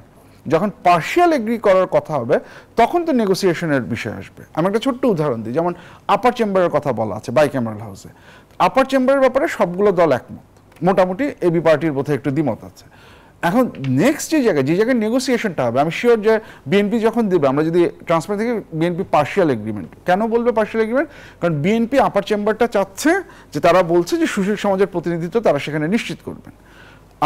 যখন পার্শিয়াল এগ্রি করার কথা হবে তখন তো নেগোসিয়েশনের বিষয় আসবে। আমি একটা ছোট্ট উদাহরণ দিই, যেমন আপার চেম্বারের কথা বলা আছে বাইক্যামেরাল হাউসে। আপার চেম্বারের ব্যাপারে সবগুলো দল একমত, মোটামুটি এবি পার্টির বোধহয় একটু দ্বিমত আছে। এখন নেক্সট যে জায়গায় নেগোসিয়েশনটা হবে, আমি শিওর যে বিএনপি যখন দেবে, আমরা যদি ট্রান্সপারেন্ট থেকে বিএনপি পার্শিয়াল এগ্রিমেন্ট, কেন বলবে পার্শিয়াল এগ্রিমেন্ট? কারণ বিএনপি আপার চেম্বারটা চাচ্ছে যে তারা বলছে যে সুশীল সমাজের প্রতিনিধিত্ব তারা সেখানে নিশ্চিত করবেন।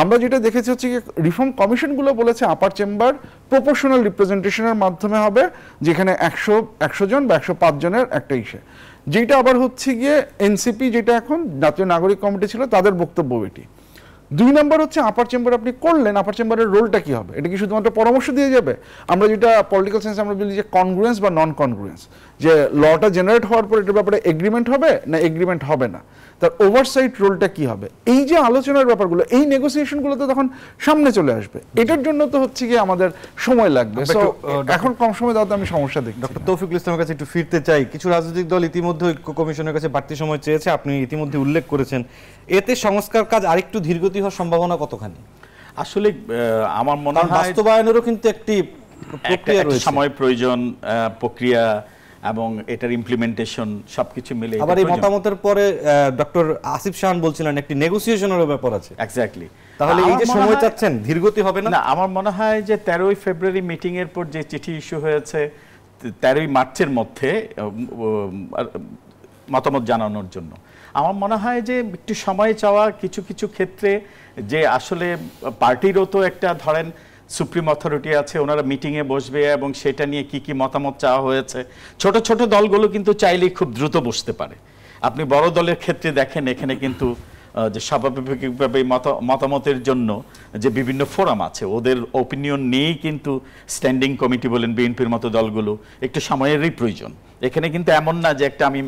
আমরা যেটা দেখেছি হচ্ছে কি রিফর্ম কমিশনগুলো বলেছে আপার চেম্বার প্রপোর্শনাল রিপ্রেজেন্টেশনের মাধ্যমে হবে, যেখানে 100 জন বা 105 জনের একটা ইসে, যেটা আবার হচ্ছে গিয়ে এনসিপি যেটা এখন জাতীয় নাগরিক কমিটি ছিল তাদের বক্তব্য এটি। 2 নম্বর হচ্ছে আপার চেম্বার আপনি করলেন, আপার চেম্বারের রোলটা কি হবে? এটা কি শুধুমাত্র পরামর্শ দিয়ে যাবে? আমরা যেটা পলিটিক্যাল সায়েন্স আমরা বলি যে কনগ্রুয়েন্স বা নন কনগ্রুয়েন্স, যে লটা জেনারেট হওয়ার পর এটার ব্যাপারে এগ্রিমেন্ট হবে না এগ্রিমেন্ট হবে না, তার ওভারসাইট রোলটা কি হবে? এই যে আলোচনার ব্যাপারগুলো, এই নেগোসিয়েশনগুলো তো তখন সামনে চলে আসবে। এটার জন্য তো হচ্ছে কি আমাদের সময় লাগবে। সো এখন কম সময় দাও, আমি সমস্যা দেখি। ডক্টর তৌফিকুল ইসলামের কাছে একটু ফিরতে চাই। কিছু রাজনৈতিক দল ইতিমধ্যে ঐক্য কমিশনের কাছে বাড়তি সময় চেয়েছে, আপনি ইতিমধ্যে উল্লেখ করেছেন। এতে সংস্কার কাজ আরেকটু ধীরগতি হওয়ার সম্ভাবনা কতখানি? আসলে আমার মনে হয় বাস্তবায়নেরও কিন্তু একটি প্রক্রিয়া রয়েছে, সময় প্রয়োজন, প্রক্রিয়া এবং এটার ইমপ্লিমেন্টেশন সবকিছু মিলে। আবার এই মতামতের পরে ডক্টর আসিফ শাহান বলছিলেন একটি নেগোসিয়েশনের ব্যাপার আছে। এক্স্যাক্টলি। তাহলে এই যে সময় চাচ্ছেন ধীরগতি হবে না? আমার মনে হয় যে 13ই ফেব্রুয়ারি মিটিং এর পর যে চিঠি ইস্যু হয়েছে 13ই মার্চের মধ্যে মতামত জানানোর জন্য, আমার মনে হয় যে একটু সময় চাওয়া কিছু কিছু ক্ষেত্রে, যে আসলে পার্টিরও তো একটা ধরেন সুপ্রিম অথরিটি আছে, ওনারা মিটিংয়ে বসবে এবং সেটা নিয়ে কি কি মতামত চাওয়া হয়েছে। ছোট ছোট দলগুলো কিন্তু চাইলেই খুব দ্রুত বসতে পারে। আপনি বড় দলের ক্ষেত্রে দেখেন এখানে কিন্তু যে স্বাভাবিকভাবে মতামতের জন্য যে বিভিন্ন ফোরাম আছে, ওদের ওপিনিয়ন নিয়েই কিন্তু স্ট্যান্ডিং কমিটি বলেন বিএনপির মতো দলগুলো একটু সময়েরই প্রয়োজন। এখানে কিন্তু এমন না যে একটা আমি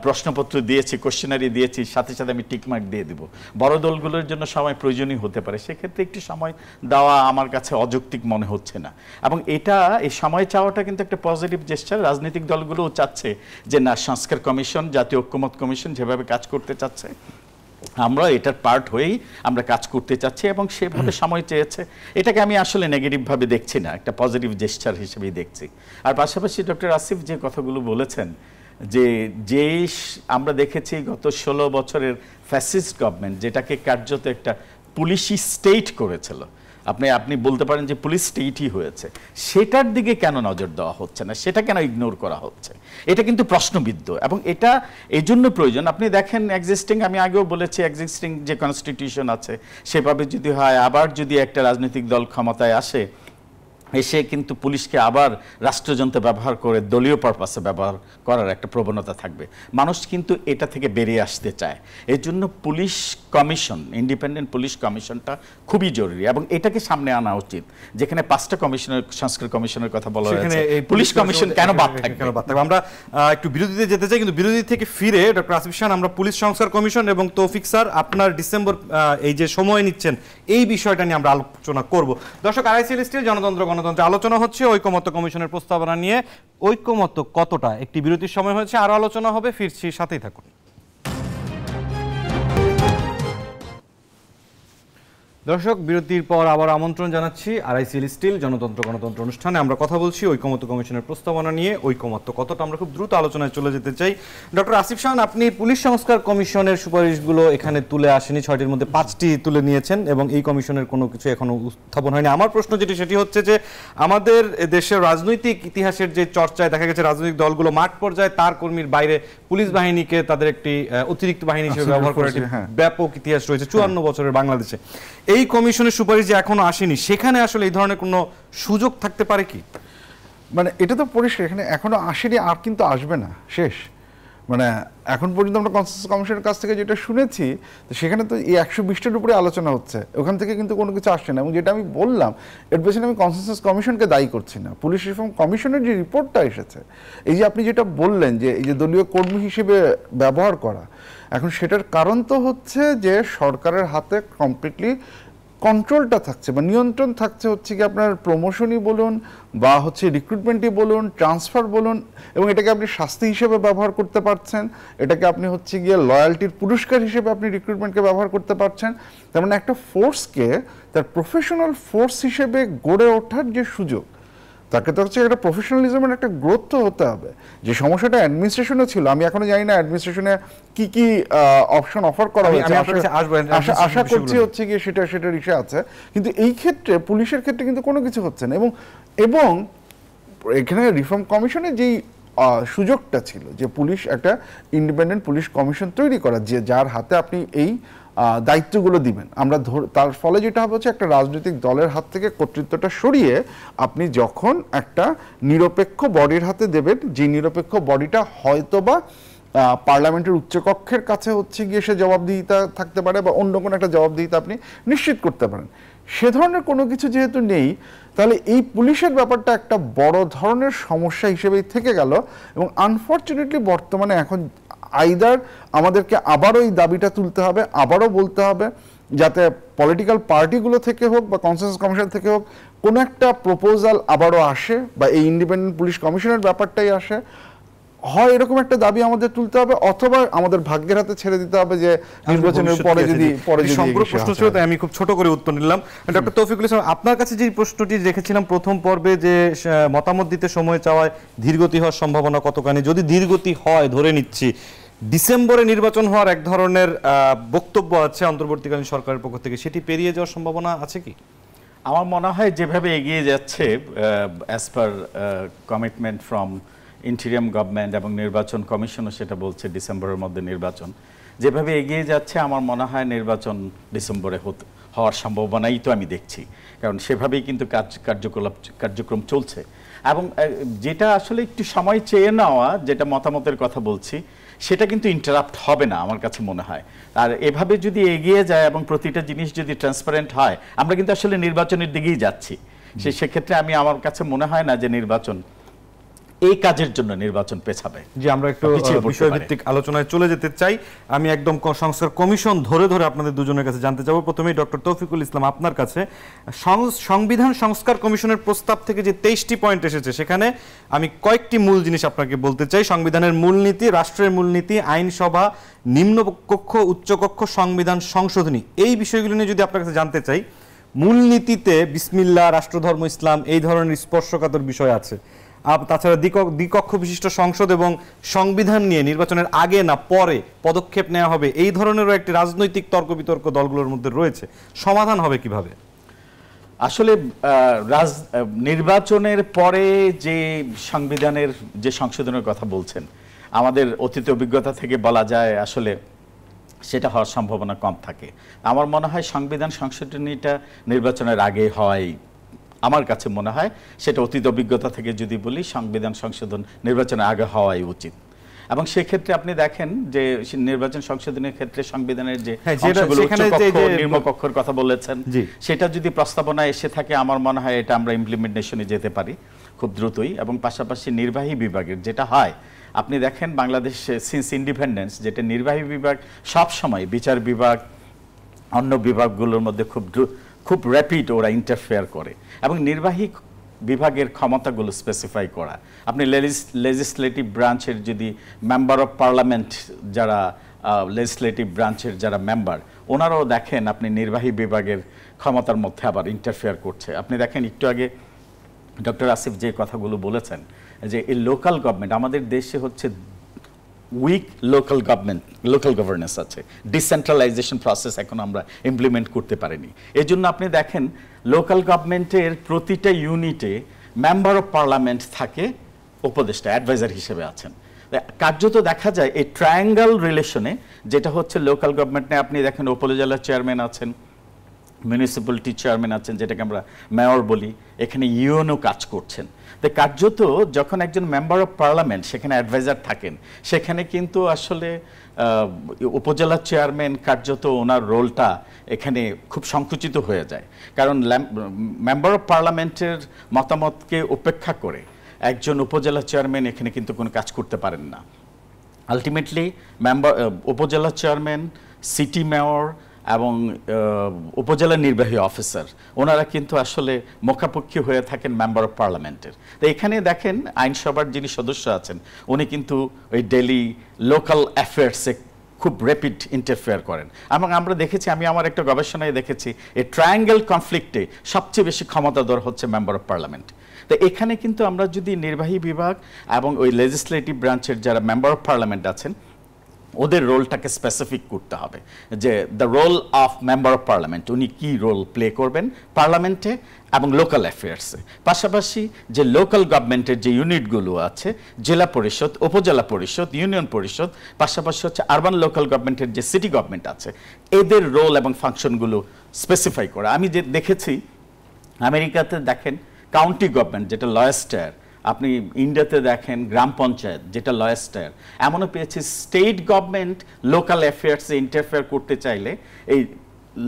প্রশ্নপত্র দিয়েছি, কোশ্চেনারি দিয়েছি, সাথে সাথে আমি টিকমার্ক দিয়ে দিব। বড় দলগুলোর জন্য সময় প্রয়োজনই হতে পারে, সেক্ষেত্রে একটু সময় দেওয়া আমার কাছে অযৌক্তিক মনে হচ্ছে না। এবং এই সময় চাওয়াটা কিন্তু একটা পজিটিভ জেস্চার। রাজনৈতিক দলগুলোও চাচ্ছে যে না, সংস্কার কমিশন, জাতীয় ঐক্যমত কমিশন যেভাবে কাজ করতে চাচ্ছে আমরা এটার পার্ট হয়েই আমরা কাজ করতে চাচ্ছি এবং সেভাবে সময় চেয়েছে। এটাকে আমি আসলে নেগেটিভভাবে দেখছি না, একটা পজিটিভ জেস্চার হিসেবেই দেখছি। আর পাশাপাশি ডক্টর আসিফ যে কথাগুলো বলেছেন, যে আমরা দেখেছি গত 16 বছরের ফ্যাসিস্ট গভর্নমেন্ট যেটাকে কার্যত একটা পুলিশি স্টেট করেছিল, আপনি বলতে পারেন যে পুলিশ স্টেটই হয়েছে, সেটার দিকে কেন নজর দেওয়া হচ্ছে না, সেটা কেন ইগনোর করা হচ্ছে, এটা কিন্তু প্রশ্নবিদ্ধ। এবং এটা এই জন্য প্রয়োজন, আপনি দেখেন এক্সিস্টিং, আমি আগেও বলেছি এক্সিস্টিং যে কনস্টিটিউশন আছে সেভাবে যদি হয়, আবার যদি একটা রাজনৈতিক দল ক্ষমতায় আসে, এসে কিন্তু পুলিশকে আবার রাষ্ট্রযন্ত্র ব্যবহার করে দলীয় পারপাসে ব্যবহার করার একটা প্রবণতা থাকবে। মানুষ কিন্তু এটা থেকে বেরিয়ে আসতে চায়। এর জন্য পুলিশ কমিশন, ইন্ডিপেন্ডেন্ট পুলিশ কমিশনটা খুবই জরুরি এবং এটাকে সামনে আনা উচিত। যেখানে 5টা কমিশনের, সংস্কার কমিশনের কথা বলা হয়েছে, পুলিশ কমিশন কেন বাদ থাকবে? আমরা একটু বিরোধীতে যেতে চাই, কিন্তু বিরোধী থেকে ফিরে ডক্টর আসিফ শাহ, আমরা পুলিশ সংস্কার কমিশন এবং তৌফিক স্যার আপনার ডিসেম্বর এই যে সময় নিচ্ছেন এই বিষয়টা নিয়ে আমরা আলোচনা করব। দর্শক, আরআইসিএল স্টিল জনতন্ত্র গণতন্ত্রে আলোচনা হচ্ছে ঐকমত্য কমিশনের প্রস্তাবনা নিয়ে। ঐকমত্য কতটা, একটি বিরতির সময় হয়েছে, আরো আলোচনা হবে, ফিরছি, সাথেই থাকুন। দর্শক, বিরতির পর আবার আমন্ত্রণ জানাচ্ছি আরআইসিএল স্টিল জনতন্ত্র গণতন্ত্র অনুষ্ঠানে। আমরা কথা বলছি ঐকমত্য কমিশনের প্রস্তাবনা নিয়ে। ঐকমত্য কতটা, আমরা খুব দ্রুত আলোচনায় চলে যেতে চাই। ডক্টর আসিফ শাহ, আপনি পুলিশ সংস্কার কমিশনের সুপারিশগুলো এখানে তুলে আসেনি, 6টির মধ্যে 5টি তুলে নিয়েছেন এবং এই কমিশনের কোনো কিছু এখনো উত্থাপন হয়নি। আমার প্রশ্ন যেটি, সেটি হচ্ছে যে আমাদের দেশের রাজনৈতিক ইতিহাসের যে চর্চায় দেখা গেছে রাজনৈতিক দলগুলো মাঠ পর্যায়ে তার কর্মীর বাইরে পুলিশ বাহিনীকে তাদের একটি অতিরিক্ত বাহিনী হিসেবে ব্যবহার করার ব্যাপক ইতিহাস রয়েছে 54 বছরের বাংলাদেশে। এই কমিশনের সুপারিশ যে এখনো আসেনি, সেখানে আসলে এই ধরনের কোনো সুযোগ থাকতে পারে কি? মানে এটা তো পরিষ্কার, এখানে এখনো আসেনি, আর কিন্তু আসবে না, শেষ। মানে এখন পর্যন্ত আমরা কনসেনসাস কমিশনের কাছ থেকে যেটা শুনেছি, তো সেখানে তো এই 120টার উপরে আলোচনা হচ্ছে, ওখান থেকে কিন্তু কোনো কিছু আসছে না। এবং যেটা আমি বললাম, এর পেছনে আমি কনসেনসাস কমিশনকে দায়ী করছি না, পুলিশ রিফর্ম কমিশনের যে রিপোর্টটা এসেছে, এই যে আপনি যেটা বললেন যে এই যে দলীয় কর্মী হিসেবে ব্যবহার করা, এখন সেটার কারণ তো হচ্ছে যে সরকারের হাতে কমপ্লিটলি কন্ট্রোলটা থাকছে বা নিয়ন্ত্রণ থাকছে, হচ্ছে কি আপনার প্রমোশনই বলুন বা হচ্ছে রিক্রুটমেন্টই বলুন, ট্রান্সফার বলুন, এবং এটাকে আপনি শাস্তি হিসেবে ব্যবহার করতে পারছেন, এটাকে আপনি হচ্ছে গিয়ে লয়্যালটির পুরস্কার হিসেবে আপনি রিক্রুটমেন্টকে ব্যবহার করতে পারছেন। তার মানে একটা ফোর্সকে তার প্রফেশনাল ফোর্স হিসেবে গড়ে ওঠার যে সুযোগ, তাকে তো হচ্ছে একটা প্রফেশনালিজমের একটা গ্রোথ তো হতে হবে। যে সমস্যাটা অ্যাডমিনিস্ট্রেশনে ছিল, আমি এখনো জানি না অ্যাডমিনিস্ট্রেশনে কি কি অপশন অফার করা হয়েছে, আশা করছি হচ্ছে গিয়ে সেটার ইস্যু আছে, কিন্তু এই ক্ষেত্রে পুলিশের ক্ষেত্রে কিন্তু কোনো কিছু হচ্ছে না। এবং এখানে রিফর্ম কমিশনের যেই সুযোগটা ছিল যে পুলিশ একটা ইন্ডিপেন্ডেন্ট পুলিশ কমিশন তৈরি করা, যে যার হাতে আপনি এই দায়িত্বগুলো দিবেন, আমরা তার ফলে যেটা হবে হচ্ছে একটা রাজনৈতিক দলের হাত থেকে কর্তৃত্বটা সরিয়ে আপনি যখন একটা নিরপেক্ষ বডির হাতে দেবেন, যে নিরপেক্ষ বডিটা হয়তোবা পার্লামেন্টের উচ্চকক্ষের কাছে হচ্ছে গিয়ে সে জবাবদিহিতা থাকতে পারে বা অন্য কোনো একটা জবাবদিহিতা আপনি নিশ্চিত করতে পারেন, সে ধরনের কোনো কিছু যেহেতু নেই, তাহলে এই পুলিশের ব্যাপারটা একটা বড় ধরনের সমস্যা হিসেবেই থেকে গেল। এবং আনফর্চুনেটলি বর্তমানে এখন আইদার আমাদেরকে আবারও এই দাবিটা তুলতে হবে, আবারও বলতে হবে, যাতে পলিটিক্যাল পার্টিগুলো থেকে হোক বা কনসেনসাস কমিশন থেকে হোক কোনো একটা প্রপোজাল আবারও আসে বা এই ইন্ডিপেন্ডেন্ট পুলিশ কমিশনের ব্যাপারটাই আসে, হয় এরকম একটা দাবি আমাদের তুলতে হবে, অথবা আমাদের ভাগ্যের হাতে ছেড়ে দিতে হবে যে নির্বাচনের পরে যদি প্রশ্ন ছিল, তাই আমি খুব ছোট করে উত্তর নিলাম। ডক্টর তৌফিকুল ইসলাম, আপনার কাছে যে প্রশ্নটি রেখেছিলাম প্রথম পর্বে, যে মতামত দিতে সময় চাওয়ায় ধীরগতি হওয়ার সম্ভাবনা কতখানি, যদি ধীরগতি হয়, ধরে নিচ্ছি ডিসেম্বরে নির্বাচন হওয়ার এক ধরনের বক্তব্য আছে অন্তর্বর্তীকালীন সরকারের পক্ষ থেকে, সেটি পেরিয়ে যাওয়ার সম্ভাবনা আছে কি? আমার মনে হয় যেভাবে এগিয়ে যাচ্ছে as per commitment from interim government এবং নির্বাচন কমিশনও সেটা বলছে ডিসেম্বরের মধ্যে নির্বাচন, যেভাবে এগিয়ে যাচ্ছে আমার মনে হয় নির্বাচন ডিসেম্বরে হওয়ার সম্ভাবনাই তো আমি দেখছি, কারণ সেভাবেই কিন্তু কার্যক্রম চলছে। এবং যেটা আসলে একটু সময় চেয়ে নেওয়া, যেটা মতামতের কথা বলছি, সেটা কিন্তু ইন্টারাপ্ট হবে না আমার কাছে মনে হয়। আর এভাবে যদি এগিয়ে যায় এবং প্রতিটা জিনিস যদি ট্রান্সপারেন্ট হয়, আমরা কিন্তু আসলে নির্বাচনের দিকেই যাচ্ছি। সেক্ষেত্রে আমার কাছে মনে হয় না যে নির্বাচন এই কাজের জন্য নির্বাচন পেছাবে। যে আমরা একটু বিষয়ভিত্তিক আলোচনায় চলে যেতে চাই, আমি একদম সংস্কার কমিশন ধরে ধরে আপনাদের দুজনের কাছে জানতে চাবো। প্রথমেই ডক্টর তৌফিকুল ইসলাম, আপনার কাছে সংবিধান সংস্কার কমিশনের প্রস্তাব থেকে যে 23টি পয়েন্ট এসেছে, সেখানে আমি কয়েকটি মূল জিনিস আপনাকে বলতে চাই। সংবিধানের মূলনীতি, রাষ্ট্রের মূলনীতি, আইনসভা, নিম্নকক্ষ, উচ্চকক্ষ, সংবিধান সংশোধনী, এই বিষয়গুলো নিয়ে যদি আপনার কাছে জানতে চাই। মূলনীতিতে বিসমিল্লাহ, রাষ্ট্রধর্ম ইসলাম, এই ধরনের স্পর্শকাতর বিষয় আছে। তাছাড়া দ্বিকক্ষ বিশিষ্ট সংসদ এবং সংবিধান নিয়ে নির্বাচনের আগে না পরে পদক্ষেপ নেওয়া হবে, এই ধরনেরও একটি রাজনৈতিক তর্ক বিতর্ক দলগুলোর মধ্যে রয়েছে। সমাধান হবে কিভাবে? আসলে নির্বাচনের পরে যে সংবিধানের যে সংশোধনের কথা বলছেন, আমাদের অতীত অভিজ্ঞতা থেকে বলা যায় আসলে সেটা হওয়ার সম্ভাবনা কম থাকে। আমার মনে হয় সংবিধান সংশোধনীটা নির্বাচনের আগে হয় আমার কাছে মনে হয় সেটা অতীত অভিজ্ঞতা থেকে যদি বলি সংবিধান সংশোধন নির্বাচনের আগে হওয়াই উচিত। এবং সেক্ষেত্রে আপনি দেখেন যে নির্বাচন সংশোধনের ক্ষেত্রে সংবিধানের যে নিম্নকক্ষের কথা বলেছেন সেটা যদি প্রস্তাবনা এসে থাকে আমার মনে হয় এটা আমরা ইমপ্লিমেন্টেশনে যেতে পারি খুব দ্রুতই। এবং পাশাপাশি নির্বাহী বিভাগের যেটা হয় আপনি দেখেন বাংলাদেশে সিন্স ইন্ডিপেন্ডেন্স যেটা নির্বাহী বিভাগ সব সময় বিচার বিভাগ অন্য বিভাগগুলোর মধ্যে খুব র্যাপিড ওরা ইন্টারফেয়ার করে এবং নির্বাহী বিভাগের ক্ষমতাগুলো স্পেসিফাই করা। আপনি লেজিসলেটিভ ব্রাঞ্চের যদি মেম্বার অফ পার্লামেন্ট যারা লেজিসলেটিভ ব্রাঞ্চের যারা মেম্বার ওনারাও দেখেন আপনি নির্বাহী বিভাগের ক্ষমতার মধ্যে আবার ইন্টারফেয়ার করছে। আপনি দেখেন একটু আগে ডক্টর আসিফ যে কথাগুলো বলেছেন যে এই লোকাল গভর্নমেন্ট আমাদের দেশে হচ্ছে উইক লোকাল গভর্নেন্স আছে, ডিসেন্ট্রালাইজেশন প্রসেস এখন আমরা ইমপ্লিমেন্ট করতে পারিনি। এই জন্য আপনি দেখেন লোকাল গভর্নমেন্টের প্রতিটা ইউনিটে মেম্বার অফ পার্লামেন্ট থাকে, উপদেষ্টা অ্যাডভাইজার হিসেবে আছেন। কার্যত দেখা যায় এই ট্রায়াঙ্গল রিলেশনে যেটা হচ্ছে লোকাল গভর্নমেন্টে আপনি দেখেন উপজেলার চেয়ারম্যান আছেন, মিউনিসিপ্যালিটি চেয়ারম্যান আছেন যেটাকে আমরা মেয়র বলি, এখানে ইউএনও কাজ করছেন। তো কার্যত যখন একজন মেম্বার অফ পার্লামেন্ট সেখানে অ্যাডভাইজার থাকেন সেখানে কিন্তু আসলে উপজেলা চেয়ারম্যান কার্যত ওনার রোলটা এখানে খুব সংকুচিত হয়ে যায়, কারণ মেম্বার অফ পার্লামেন্টের মতামতকে উপেক্ষা করে একজন উপজেলা চেয়ারম্যান এখানে কিন্তু কোনো কাজ করতে পারেন না। আলটিমেটলি উপজেলা চেয়ারম্যান, সিটি মেয়র এবং উপজেলা নির্বাহী অফিসার ওনারা কিন্তু আসলে মুখাপেক্ষী হয়ে থাকেন মেম্বার অফ পার্লামেন্টের। তো এখানে দেখেন আইনসভার যিনি সদস্য আছেন উনি কিন্তু ওই ডেলি লোকাল অ্যাফেয়ার্সে খুব র্যাপিড ইন্টারফেয়ার করেন। এবং আমরা দেখেছি, আমি আমার একটা গবেষণায় দেখেছি এই ট্রায়াঙ্গেল কনফ্লিক্টে সবচেয়ে বেশি ক্ষমতাধর হচ্ছে মেম্বার অফ পার্লামেন্ট। তো এখানে কিন্তু আমরা যদি নির্বাহী বিভাগ এবং ওই লেজিসলেটিভ ব্রাঞ্চের যারা মেম্বার অফ পার্লামেন্ট আছেন ওদের রোলটাকে স্পেসিফিক করতে হবে যে the role of member of parliament, উনি কি রোল প্লে করবেন পার্লামেন্টে এবং লোকাল অ্যাফেয়ার্সে। পাশাপাশি যে লোকাল গভর্নমেন্টের যে ইউনিটগুলো আছে, জেলা পরিষদ, উপজেলা পরিষদ, ইউনিয়ন পরিষদ, পাশাপাশি হচ্ছে আরবান লোকাল গভর্নমেন্টের যে সিটি গভর্নমেন্ট আছে এদের রোল এবং ফাংশনগুলো স্পেসিফাই করা। আমি যে দেখেছি আমেরিকাতে দেখেন কাউন্টি গভর্নমেন্ট যেটা লয়েস্ট টায়ার, আপনি ইন্ডিয়াতে দেখেন গ্রাম পঞ্চায়েত যেটা লয়েস্ট টায়ার, এমনও পেয়েছি স্টেট গভর্নমেন্ট লোকাল অ্যাফেয়ার্সে ইন্টারফেয়ার করতে চাইলে এই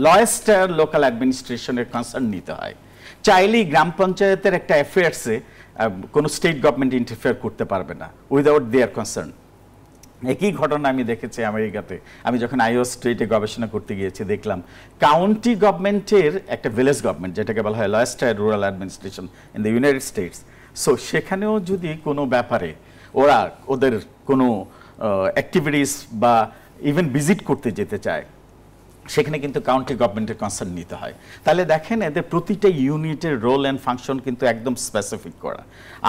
লয়েস্ট টায়ার লোকাল অ্যাডমিনিস্ট্রেশনের কনসার্ন নিতে হয়। চাইলেই গ্রাম পঞ্চায়েতের একটা অ্যাফেয়ার্সে কোনো স্টেট গভর্নমেন্ট ইন্টারফেয়ার করতে পারবে না উইদাউট দেয়ার কনসার্ন। একই ঘটনা আমি দেখেছি আমেরিকাতে। আমি যখন আইও স্টেটে গবেষণা করতে গিয়েছি দেখলাম কাউন্টি গভর্নমেন্টের একটা ভিলেজ গভর্নমেন্ট যেটাকে বলা হয় lowest tyre rural administration in the United states. So সেখানেও যদি কোনো ব্যাপারে ওদের কোনো অ্যাক্টিভিটিস বা ইভেন ভিজিট করতে যেতে চায় সেখানে কিন্তু কাউন্টি গভর্নমেন্টের কনসার্ন নিতে হয়। তাহলে দেখেন এদের প্রতিটা ইউনিটের রোল অ্যান্ড ফাংশন কিন্তু একদম স্পেসিফিক করা।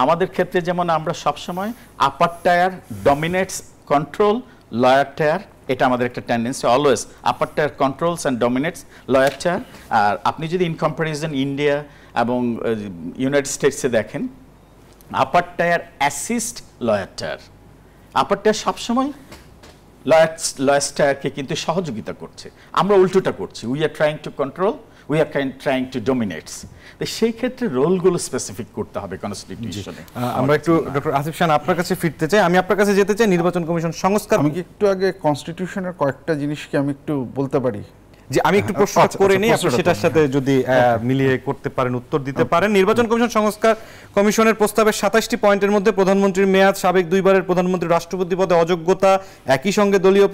আমাদের ক্ষেত্রে যেমন আমরা সবসময় upper tier dominates control lower tier, এটা আমাদের একটা tendency, always upper tier controls and dominates lower tier. আর আপনি যদি ইন কম্প্যারিজন ইন্ডিয়া এবং ইউনাইটেড স্টেটসে দেখেন upper tier assist lower tier, upper tier সবসময় লয়েস্ট টায়ারকে কিন্তু সহযোগিতা করছে, আমরা উল্টোটা করছি, we are trying to control, we are trying to dominates. তো সেই ক্ষেত্রে রোলগুলো স্পেসিফিক করতে হবে কনস্টিটিউশনে। আমরা একটু ডক্টর আসিফ খান আপনার কাছে ফিরতে চাই, আমি আপনার কাছে যেতে চাই নির্বাচন কমিশন সংস্কার। আমি কি একটু আগে কনস্টিটিউশনের কয়েকটা জিনিসকে আমি একটু বলতে পারি? যে আমি একটু প্রশ্ন করে নিই, আপনি সেটার সাথে যদি মিলিয়ে করতে পারেন, উত্তর দিতে পারেন। নির্বাচন কমিশন সংস্কার কমিশনের প্রস্তাবের 27টি পয়েন্টের মধ্যে প্রধানমন্ত্রীর মেয়াদ, সাবেক দুইবারের প্রধানমন্ত্রী রাষ্ট্রপতি পদে অযোগ্যতা, একই সঙ্গে দলীয়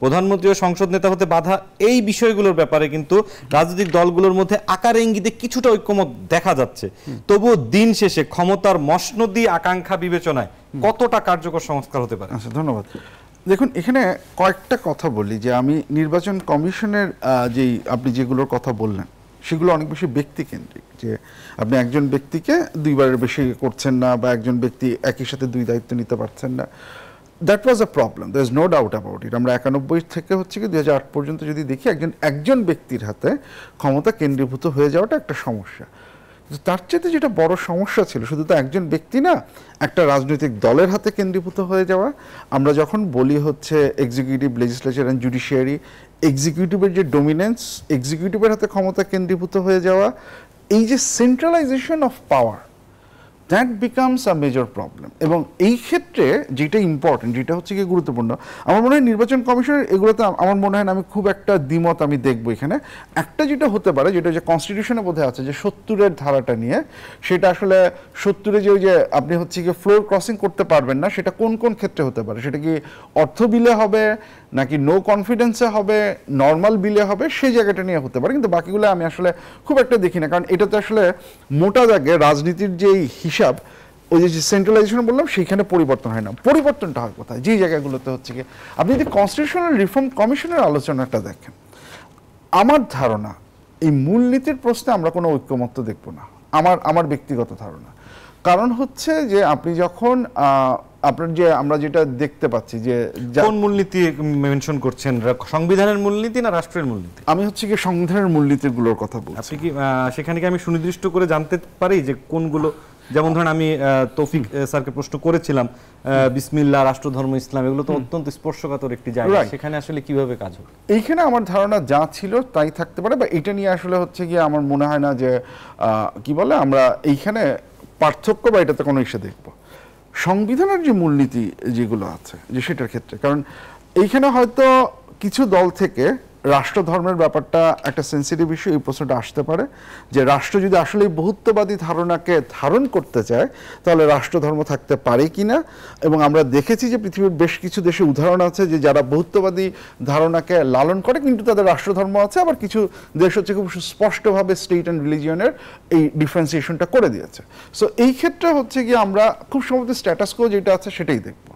প্রধানমন্ত্রী ও সংসদ নেতা হতে বাধা, এই বিষয়গুলোর ব্যাপারে কিন্তু রাজনৈতিক দলগুলোর মধ্যে আকারে ইঙ্গিতে কিছুটা ঐক্যমত দেখা যাচ্ছে। তবুও দিন শেষে ক্ষমতার মসনদি আকাঙ্ক্ষা বিবেচনায় কতটা কার্যকর সংস্কার হতে পারে? আচ্ছা, ধন্যবাদ। দেখুন, এখানে কয়েকটা কথা বলি যে আমি নির্বাচন কমিশনের আপনি যেগুলোর কথা বললেন সেগুলো অনেক বেশি ব্যক্তিকেন্দ্রিক, যে আপনি একজন ব্যক্তিকে দুইবারের বেশি করছেন না বা একজন ব্যক্তি একই সাথে দুই দায়িত্ব নিতে পারছেন না। That was a problem, there is no doubt about it. আমরা 91 থেকে হচ্ছে কি 2008 পর্যন্ত যদি দেখি একজন ব্যক্তির হাতে ক্ষমতা কেন্দ্রীভূত হয়ে যাওয়াটা একটা সমস্যা। তার চেয়ে যেটা বড় সমস্যা ছিল শুধু তো একজন ব্যক্তি না, একটা রাজনৈতিক দলের হাতে কেন্দ্রীভূত হয়ে যাওয়া। আমরা যখন বলি হচ্ছে এক্সিকিউটিভ, লেজিসলেচার অ্যান্ড জুডিশিয়ারি, এক্সিকিউটিভের যে ডোমিনেন্স, এক্সিকিউটিভের হাতে ক্ষমতা কেন্দ্রীভূত হয়ে যাওয়া, এই যে centralisation of power, that becomes a major problem. এবং এই ক্ষেত্রে যেটা ইম্পর্টেন্ট, যেটা হচ্ছে কি গুরুত্বপূর্ণ, আমার মনে হয় নির্বাচন কমিশনের এগুলোতে আমার মনে হয় না আমি খুব একটা দ্বিমত আমি দেখবো এখানে। একটা যেটা হতে পারে, যেটা যে কনস্টিটিউশনে বোধহয় আছে যে 70-এর ধারাটা নিয়ে, সেটা আসলে 70-এ যে ওই যে আপনি হচ্ছে কি ফ্লোর ক্রসিং করতে পারবেন না, সেটা কোন কোন ক্ষেত্রে হতে পারে, সেটা কি অর্থ বিলে হবে নাকি নো কনফিডেন্সে হবে, নর্মাল বিলে হবে, সেই জায়গাটা নিয়ে হতে পারে। কিন্তু বাকিগুলো আমি আসলে খুব একটা দেখি না, কারণ এটা তো আসলে মোটা দাগে রাজনীতির যেই হিসাব, ওই যে সেন্ট্রালাইজেশন বললাম সেইখানে পরিবর্তন হয় না। পরিবর্তনটা হয় কোথায়, যেই জায়গাগুলোতে হচ্ছে কি আপনি যদি কনস্টিটিউশনাল রিফর্ম কমিশনের আলোচনাটা দেখেন, আমার ধারণা এই মূলনীতির প্রশ্নে আমরা কোনো ঐক্যমত্য দেখব না, আমার ব্যক্তিগত ধারণা। কারণ হচ্ছে যে আপনি যখন আপনার যে আমরা যেটা দেখতে পাচ্ছি যে কোন মূলনীতি মেনশন করছেন, সংবিধানের মূলনীতি না রাষ্ট্রের মূলনীতি? আমি হচ্ছে কি সংবিধানের মূলনীতিগুলোর কথা বলছি। আপনি কি সেখানে কি আমি সুনির্দিষ্ট করে জানতে পারি যে কোনগুলো? যেমন ধরেন আমি তৌফিক স্যারকে প্রশ্ন করেছিলাম, বিসমিল্লাহ, রাষ্ট্রধর্ম ইসলাম, এগুলো তো অত্যন্ত স্পর্শকাতর একটি জায়গা, সেখানে আসলে কিভাবে কাজ হবে? এইখানে আমার ধারণা যা ছিল তাই থাকতে পারে, বা এটা নিয়ে আসলে হচ্ছে গিয়ে আমার মনে হয় না যে কি বলে আমরা এইখানে পার্থক্য বা এটাতে কোনো ইস্যু দেখবো। সংবিধানের যে মূলনীতি যেগুলো আছে যে সেটার ক্ষেত্রে, কারণ এইখানে হয়তো কিছু দল থেকে রাষ্ট্রধর্মের ব্যাপারটা একটা সেন্সিটিভ ইস্যু, এই প্রশ্নটা আসতে পারে যে রাষ্ট্র যদি আসলে বহুত্ববাদী ধারণাকে ধারণ করতে চায় তাহলে রাষ্ট্রধর্ম থাকতে পারে কিনা। এবং আমরা দেখেছি যে পৃথিবীর বেশ কিছু দেশে উদাহরণ আছে যে যারা বহুত্ববাদী ধারণাকে লালন করে কিন্তু তাদের রাষ্ট্রধর্ম আছে, আবার কিছু দেশ হচ্ছে খুব স্পষ্টভাবে স্টেট অ্যান্ড রিলিজিয়নের এই ডিফারেন্সিয়েশনটা করে দিয়েছে। সো এই ক্ষেত্রে হচ্ছে গিয়ে আমরা খুব সম্ভবত স্ট্যাটাস কো যেটা আছে সেটাই দেখব,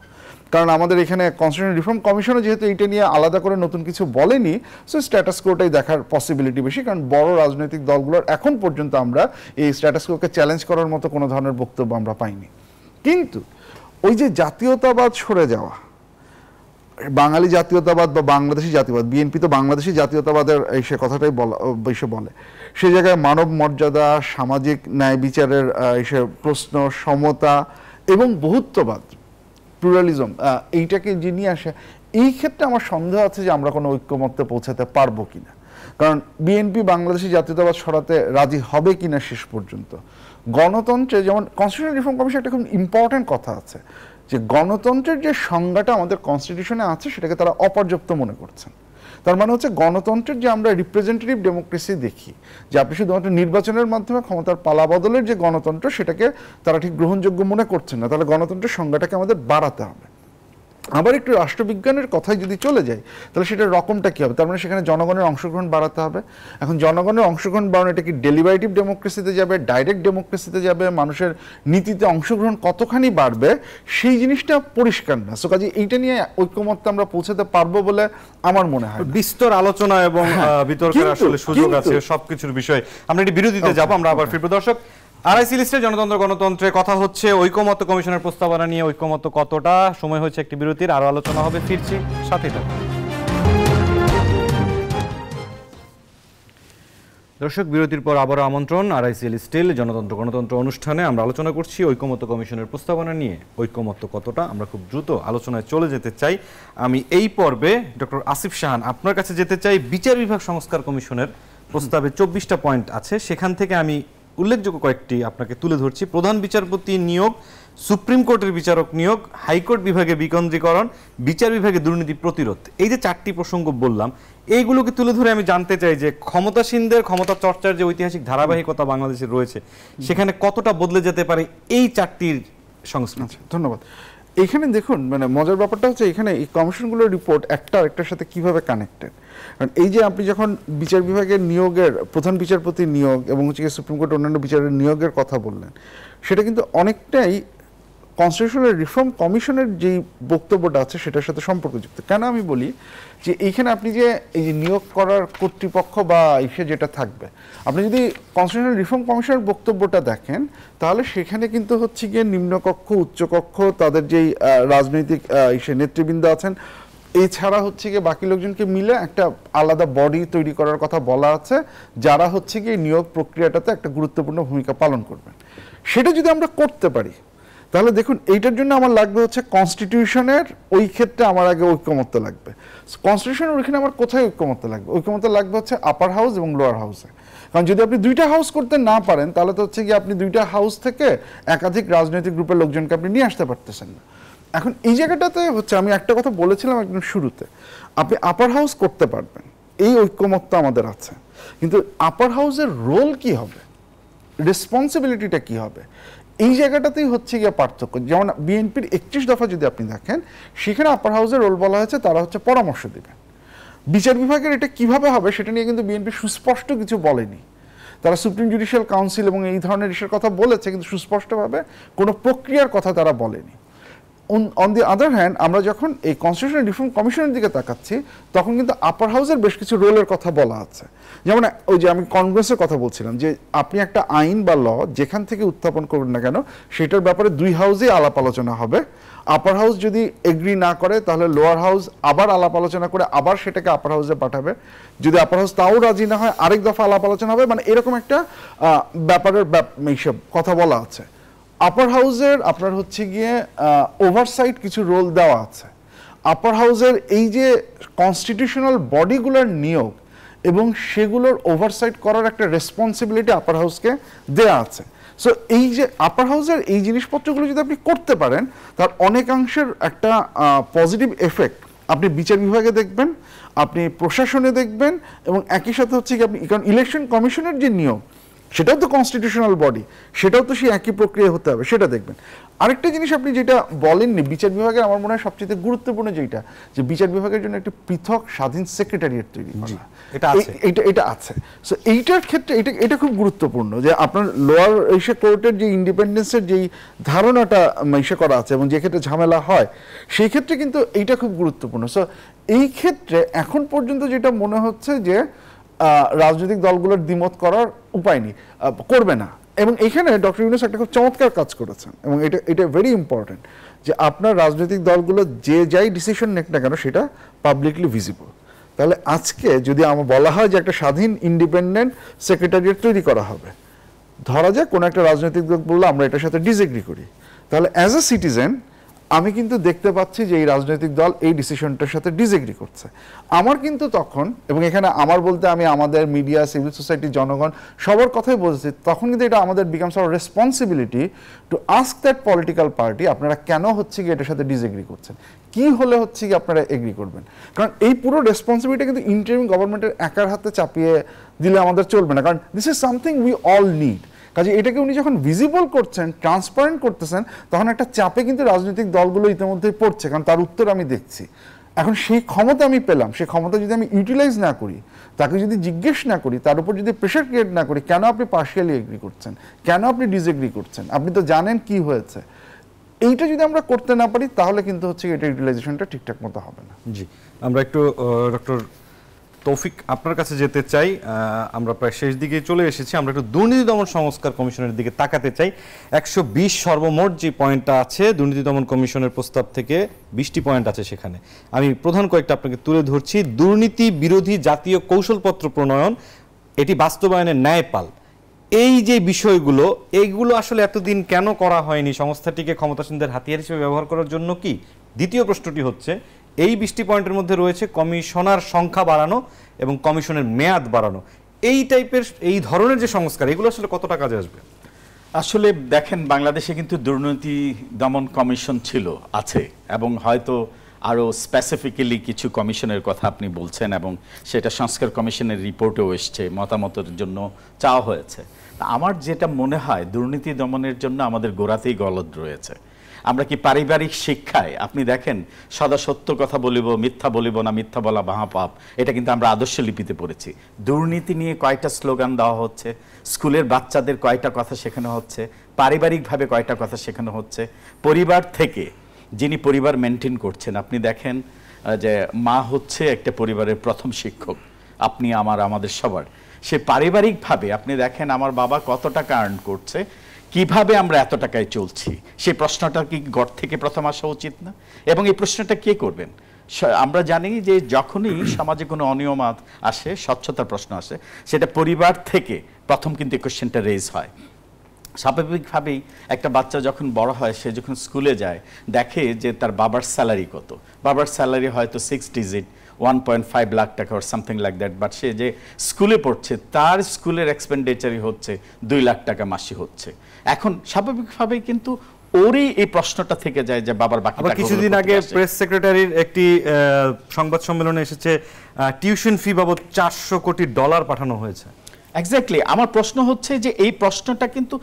কারণ আমাদের এখানে কনস্টিটিউশন রিফর্ম কমিশনও যেহেতু এইটা নিয়ে আলাদা করে নতুন কিছু বলেনি, সো স্ট্যাটাস কোটাই দেখার পসিবিলিটি বেশি। কারণ বড় রাজনৈতিক দলগুলোর এখন পর্যন্ত আমরা এই স্ট্যাটাস কোকে চ্যালেঞ্জ করার মতো কোনো ধরনের বক্তব্য আমরা পাইনি। কিন্তু ওই যে জাতীয়তাবাদ সরে যাওয়া, বাঙালি জাতীয়তাবাদ বা বাংলাদেশি জাতীয়বাদ, বিএনপি তো বাংলাদেশি জাতীয়তাবাদের সে কথাটাই বলে, সে জায়গায় মানব মর্যাদা, সামাজিক ন্যায় বিচারের সে প্রশ্ন, সমতা এবং বহুত্ববাদ, প্লুরালিজম, এইটাকে যে নিয়ে আসে, এই ক্ষেত্রে আমার সন্দেহ আছে যে আমরা কোনো ঐক্যমত্যে পৌঁছাতে পারবো কিনা। কারণ বিএনপি বাংলাদেশি জাতীয়তাবাদ সরাতে রাজি হবে কিনা শেষ পর্যন্ত। গণতন্ত্রে যেমন কনস্টিটিউশন রিফর্ম কমিশন একটা খুব ইম্পর্টেন্ট কথা আছে যে গণতন্ত্রের যে সংজ্ঞাটা আমাদের কনস্টিটিউশনে আছে সেটাকে তারা অপর্যাপ্ত মনে করছেন। তার মানে হচ্ছে গণতন্ত্রের যে আমরা রিপ্রেজেন্টেটিভ ডেমোক্রেসি দেখি, যে আপনি শুধুমাত্র নির্বাচনের মাধ্যমে ক্ষমতার পালাবদলের যে গণতন্ত্র, সেটাকে তারা ঠিক গ্রহণযোগ্য মনে করছেন না। তাহলে গণতন্ত্রের সংজ্ঞাটাকে আমাদের বাড়াতে হবে। আবার একটু রাষ্ট্রবিজ্ঞানের কথায় যদি চলে যাই তাহলে সেটার রকমটা কী হবে, তার মানে সেখানে জনগণের অংশগ্রহণ বাড়াতে হবে। এখন জনগণের অংশগ্রহণ বাড়ানো, এটা কি ডেলিভারেটিভ ডেমোক্রেসিতে যাবে, ডাইরেক্ট ডেমোক্রেসিতে যাবে, মানুষের নীতিতে অংশগ্রহণ কতখানি বাড়বে, সেই জিনিসটা পরিষ্কার না। সো কাজে এইটা নিয়ে ঐক্যমত্যে আমরা পৌঁছাতে পারবো বলে আমার মনে হয়। বিস্তর আলোচনা এবং বিতর্কের আসলে সুযোগ আছে সবকিছুর বিষয়ে। আমরা এটি বিরতিতে যাব, আমরা আবার ফিরব। দর্শক, আরআইসি লিস্টে গণতন্ত্রে কথা হচ্ছে ঐকমত্য কমিশনের প্রস্তাবনা নিয়ে। ঐকমত্য কতটা, সময় হয়েছে একটি বিরতির, আরো আলোচনা হবে, ফিরছি সাথে থাকুন। দর্শক, বিরতির পর আবারও আমন্ত্রণ আরআইসি লিস্টের গণতন্ত্র অনুষ্ঠানে। আমরা আলোচনা করছি ঐকমত্য কমিশনের প্রস্তাবনা নিয়ে। ঐকমত্য কতটা, আমরা খুব দ্রুত আলোচনায় চলে যেতে চাই। আমি এই পর্বে ডক্টর আসিফ শাহান আপনার কাছে যেতে চাই। বিচার বিভাগ সংস্কার কমিশনের প্রস্তাবে 24টা পয়েন্ট আছে, সেখান থেকে আমি উল্লেখযোগ্য কয়েকটি আপনাকে তুলে ধরছি। প্রধান বিচারপতি নিয়োগ, সুপ্রিম কোর্টের বিচারক নিয়োগ, হাইকোর্ট বিভাগে বিকেন্দ্রীকরণ, বিচার বিভাগে দুর্নীতি প্রতিরোধ, এই যে 4টি প্রসঙ্গ বললাম, এইগুলোকে তুলে ধরে আমি জানতে চাই যে ক্ষমতাসীনদের ক্ষমতা চর্চার যে ঐতিহাসিক ধারাবাহিকতা বাংলাদেশে রয়েছে, সেখানে কতটা বদলে যেতে পারে এই 4টির সংস্কৃতি। ধন্যবাদ। এখানে দেখুন, মানে মজার ব্যাপারটা হচ্ছে এখানে এই কমিশনগুলোর রিপোর্ট একটা আরেকটার সাথে কিভাবে কানেক্টেড। কারণ এই যে আপনি যখন বিচার বিভাগের নিয়োগের, প্রধান বিচারপতির নিয়োগ এবং হচ্ছে সুপ্রিম কোর্ট অন্যান্য বিচারের নিয়োগের কথা বললেন, সেটা কিন্তু অনেকটাই কনস্টিটিউশনাল রিফর্ম কমিশনের যেই বক্তব্যটা আছে সেটার সাথে সম্পর্কযুক্ত। কেন আমি বলি যে এইখানে আপনি যে এই যে নিয়োগ করার কর্তৃপক্ষ বা ইসে যেটা থাকবে, আপনি যদি কনস্টিটিউশনাল রিফর্ম কমিশনের বক্তব্যটা দেখেন তাহলে সেখানে কিন্তু হচ্ছে গিয়ে নিম্নকক্ষ, উচ্চকক্ষ, তাদের যেই রাজনৈতিক ইসে নেতৃবৃন্দ আছেন, এছাড়া হচ্ছে গিয়ে বাকি লোকজনকে মিলে একটা আলাদা বডি তৈরি করার কথা বলা আছে, যারা হচ্ছে গিয়ে নিয়োগ প্রক্রিয়াটাতে একটা গুরুত্বপূর্ণ ভূমিকা পালন করবেন। সেটা যদি আমরা করতে পারি তাহলে দেখুন এইটার জন্য আমার লাগবে হচ্ছে কনস্টিটিউশনের ওই ক্ষেত্রে আমার আগে ঐক্যমত্য লাগবে। কনস্টিটিউশনের ওইখানে আমার কোথায় ঐক্যমত্য লাগবে? ঐক্যমত্য লাগবে হচ্ছে আপার হাউস এবং লোয়ার হাউসে। কারণ যদি আপনি দুইটা হাউস করতে না পারেন তাহলে তো হচ্ছে কি আপনি দুইটা হাউস থেকে একাধিক রাজনৈতিক গ্রুপের লোকজনকে আপনি নিয়ে আসতে পারতেছেন না। এখন এই জায়গাটাতে হচ্ছে আমি একটা কথা বলেছিলাম একদম শুরুতে, আপনি আপার হাউস করতে পারবেন, এই ঐক্যমত্য আমাদের আছে, কিন্তু আপার হাউসের রোল কি হবে, রেসপন্সিবিলিটিটা কি হবে, এই জায়গাটাতেই হচ্ছে গিয়ে পার্থক্য। যেমন বিএনপির 31 দফা যদি আপনি দেখেন, সেখানে আপার হাউসের রোল বলা হয়েছে তারা হচ্ছে পরামর্শ দেবে। বিচার বিভাগের এটা কিভাবে হবে সেটা নিয়ে কিন্তু বিএনপি সুস্পষ্ট কিছু বলেনি। তারা সুপ্রিম জুডিশিয়াল কাউন্সিল এবং এই ধরনের ইস্যুর কথা বলেছে, কিন্তু সুস্পষ্টভাবে কোনো প্রক্রিয়ার কথা তারা বলেনি। অন দি আদার হ্যান্ড, আমরা যখন এই কনস্টিটিউশনাল রিফর্ম কমিশনের দিকে তাকাচ্ছি, তখন কিন্তু আপার হাউসের বেশ কিছু রোলের কথা বলা আছে। যেমন ওই যে আমি কংগ্রেসের কথা বলছিলাম, যে আপনি একটা আইন বা ল যেখান থেকে উত্থাপন করবেন না কেন, সেটার ব্যাপারে দুই হাউসেই আলাপ আলোচনা হবে। আপার হাউস যদি এগ্রি না করে, তাহলে লোয়ার হাউস আবার আলাপ আলোচনা করে আবার সেটাকে আপার হাউসে পাঠাবে। যদি আপার হাউস তাও রাজি না হয়, আরেক দফা আলাপ আলোচনা হবে। মানে এরকম একটা ব্যাপারের এইসব কথা বলা আছে। আপার হাউসের আপনার হচ্ছে গিয়ে ওভারসাইট কিছু রোল দেওয়া আছে। আপার হাউসের এই যে কনস্টিটিউশনাল বডিগুলোর নিয়োগ এবং সেগুলোর ওভারসাইট করার একটা রেসপন্সিবিলিটি আপার হাউসকে দেয়া আছে। সো এই যে আপার হাউসের এই জিনিসপত্রগুলো যদি আপনি করতে পারেন, তার অনেকাংশের একটা পজিটিভ এফেক্ট আপনি বিচার বিভাগে দেখবেন, আপনি প্রশাসনে দেখবেন, এবং একই সাথে হচ্ছে কি আপনি, কারণ ইলেকশন কমিশনের যে নিয়োগ সেটাও তো কনস্টিটিউশনাল বডি, সেটাও তো সেই একই প্রক্রিয়া হতে হবে, সেটা দেখবেন। আরেকটা জিনিস আপনি যেটা বলেননি, বিচার বিভাগের আমার মনে হয় সবচেয়ে গুরুত্বপূর্ণ যেটা, যে বিচার বিভাগের জন্য একটি পৃথক স্বাধীন সেক্রেটারিয়েট তৈরি করা, এটা আছে। সো এইটার ক্ষেত্রে এটা খুব গুরুত্বপূর্ণ, যে আপনার লোয়ার এসে কোর্টের যে ইন্ডিপেন্ডেন্সের যেই ধারণাটা ইসে করা আছে এবং যে ক্ষেত্রে ঝামেলা হয়, সেই ক্ষেত্রে কিন্তু এইটা খুব গুরুত্বপূর্ণ। সো এই ক্ষেত্রে এখন পর্যন্ত যেটা মনে হচ্ছে যে রাজনৈতিক দলগুলোর দ্বিমত করার উপায় নেই, করবে না। এবং এখানে ডক্টর ইউনূস একটা খুব চমৎকার কাজ করেছেন, এবং এটা ভেরি ইম্পর্টেন্ট, যে আপনার রাজনৈতিক দলগুলো যে যাই ডিসিশন নেক না কেন সেটা পাবলিকলি ভিজিবল। তাহলে আজকে যদি আমার বলা হয় যে একটা স্বাধীন ইন্ডিপেন্ডেন্ট সেক্রেটারিয়েট তৈরি করা হবে, ধরা যাক কোনো একটা রাজনৈতিক দল বললো আমরা এটার সাথে ডিসএগ্রি করি, তাহলে অ্যাজ এ সিটিজেন আমি কিন্তু দেখতে পাচ্ছি যে এই রাজনৈতিক দল এই ডিসিশনটার সাথে ডিসএগ্রি করছে। আমার কিন্তু তখন, এবং এখানে আমার বলতে আমি আমাদের মিডিয়া, সিভিল সোসাইটি, জনগণ সবার কথাই বলছি, তখন কিন্তু এটা আমাদের becomes our responsibility to ask that political party, আপনারা কেন হচ্ছে কি এটার সাথে ডিসএগ্রি করছেন, কি হলে হচ্ছে কি আপনারা এগ্রি করবেন। কারণ এই পুরো রেসপন্সিবিলিটি কিন্তু ইন্টারিম গভর্নমেন্টের একার হাতে চাপিয়ে দিলে আমাদের চলবে না, কারণ this is something we all need. কাজে এটাকে উনি যখন ভিজিবল করছেন, ট্রান্সপারেন্ট করতেছেন, তখন একটা চাপে কিন্তু রাজনৈতিক দলগুলো ইতিমধ্যেই পড়ছে, কারণ তার উত্তর আমি দেখছি। এখন সেই ক্ষমতা আমি পেলাম, সেই ক্ষমতা যদি আমি ইউটিলাইজ না করি, তাকে যদি জিজ্ঞেস না করি, তার উপর যদি প্রেশার ক্রিয়েট না করি, কেন আপনি পার্শিয়ালি এগ্রি করছেন, কেন আপনি ডিসএগ্রি করছেন, আপনি তো জানেন কি হয়েছে, এইটা যদি আমরা করতে না পারি, তাহলে কিন্তু হচ্ছে এটা ইউটিলাইজেশনটা ঠিকঠাক মতো হবে না। জি, আমরা একটু ডক্টর তৌফিক আপনার কাছে যেতে চাই। আমরা প্রায় শেষ দিকে চলে এসেছি। আমরা একটু দুর্নীতি দমন সংস্কার কমিশনের দিকে তাকাতে চাই। 120 সর্বমোট যে পয়েন্টটা আছে দুর্নীতি দমন কমিশনের প্রস্তাব থেকে 20টি পয়েন্ট আছে সেখানে। আমি প্রধান কয়েকটা আপনাকে তুলে ধরছি। দুর্নীতি বিরোধী জাতীয় কৌশলপত্র প্রণয়ন, এটি বাস্তবায়নের ন্যায়পাল, এই যে বিষয়গুলো, এইগুলো আসলে এতদিন কেন করা হয়নি? সংস্থাটিকে ক্ষমতাসীনদের হাতিয়ার হিসেবে ব্যবহার করার জন্য কি? দ্বিতীয় প্রশ্নটি হচ্ছে, এই 20টি পয়েন্টের মধ্যে রয়েছে কমিশনার সংখ্যা বাড়ানো এবং কমিশনের মেয়াদ বাড়ানো। এই টাইপের, এই ধরনের যে সংস্কার, এগুলো আসলে কতটা কাজে আসবে? আসলে দেখেন, বাংলাদেশে কিন্তু দুর্নীতি দমন কমিশন ছিল, আছে, এবং হয়তো আরও স্পেসিফিক্যালি কিছু কমিশনের কথা আপনি বলছেন, এবং সেটা সংস্কার কমিশনের রিপোর্টেও এসছে, মতামতের জন্য চাওয়া হয়েছে। আমার যেটা মনে হয়, দুর্নীতি দমনের জন্য আমাদের গোড়াতেই গলদ রয়েছে। আমরা কি পারিবারিক শিক্ষায়, আপনি দেখেন, সদা সত্য কথা বলিব, মিথ্যা বলিব না, মিথ্যা বলা মহাপাপ, এটা কিন্তু আমরা আদর্শ লিপিতে পড়েছি। দুর্নীতি নিয়ে কয়টা স্লোগান দেওয়া হচ্ছে, স্কুলের বাচ্চাদের কয়টা কথা শেখানো হচ্ছে, পারিবারিকভাবে কয়টা কথা শেখানো হচ্ছে, পরিবার থেকে যিনি পরিবার মেনটেন করছেন, আপনি দেখেন যে মা হচ্ছে একটা পরিবারের প্রথম শিক্ষক, আপনি আমাদের সবার। সে পারিবারিকভাবে আপনি দেখেন আমার বাবা কত টাকা আর্ন করছে, কিভাবে আমরা এত টাকায় চলছি, সেই প্রশ্নটা কি ঘর থেকে প্রথম আসা উচিত না? এবং এই প্রশ্নটা কে করবেন? আমরা জানি যে যখনই সমাজে কোনো অনিয়মাত আসে, স্বচ্ছতার প্রশ্ন আসে, সেটা পরিবার থেকে প্রথম কিন্তু এই কোশ্চেনটা রেজ হয়। স্বাভাবিকভাবেই একটা বাচ্চা যখন বড় হয়, সে যখন স্কুলে যায়, দেখে যে তার বাবার স্যালারি কত, বাবার স্যালারি হয়তো 6 ডিজিট, 1.5 লাখ টাকা or something like that, but সে যে স্কুলে পড়ছে তার স্কুলের এক্সপেন্ডিচারই হচ্ছে 2 লাখ টাকা মাসে হচ্ছে। এখন স্বাভাবিকভাবেই কিন্তু ওরই এই প্রশ্নটা থেকে যায় যে বাবার বাকি টাকা। কিছুদিন আগে প্রেস সেক্রেটারির একটি সংবাদ সম্মেলনে এসেছে টিউশন ফি বাবদ $400 কোটি পাঠানো হয়েছে। এক্স্যাক্টলি, আমার প্রশ্ন হচ্ছে যে এই প্রশ্নটা কিন্তু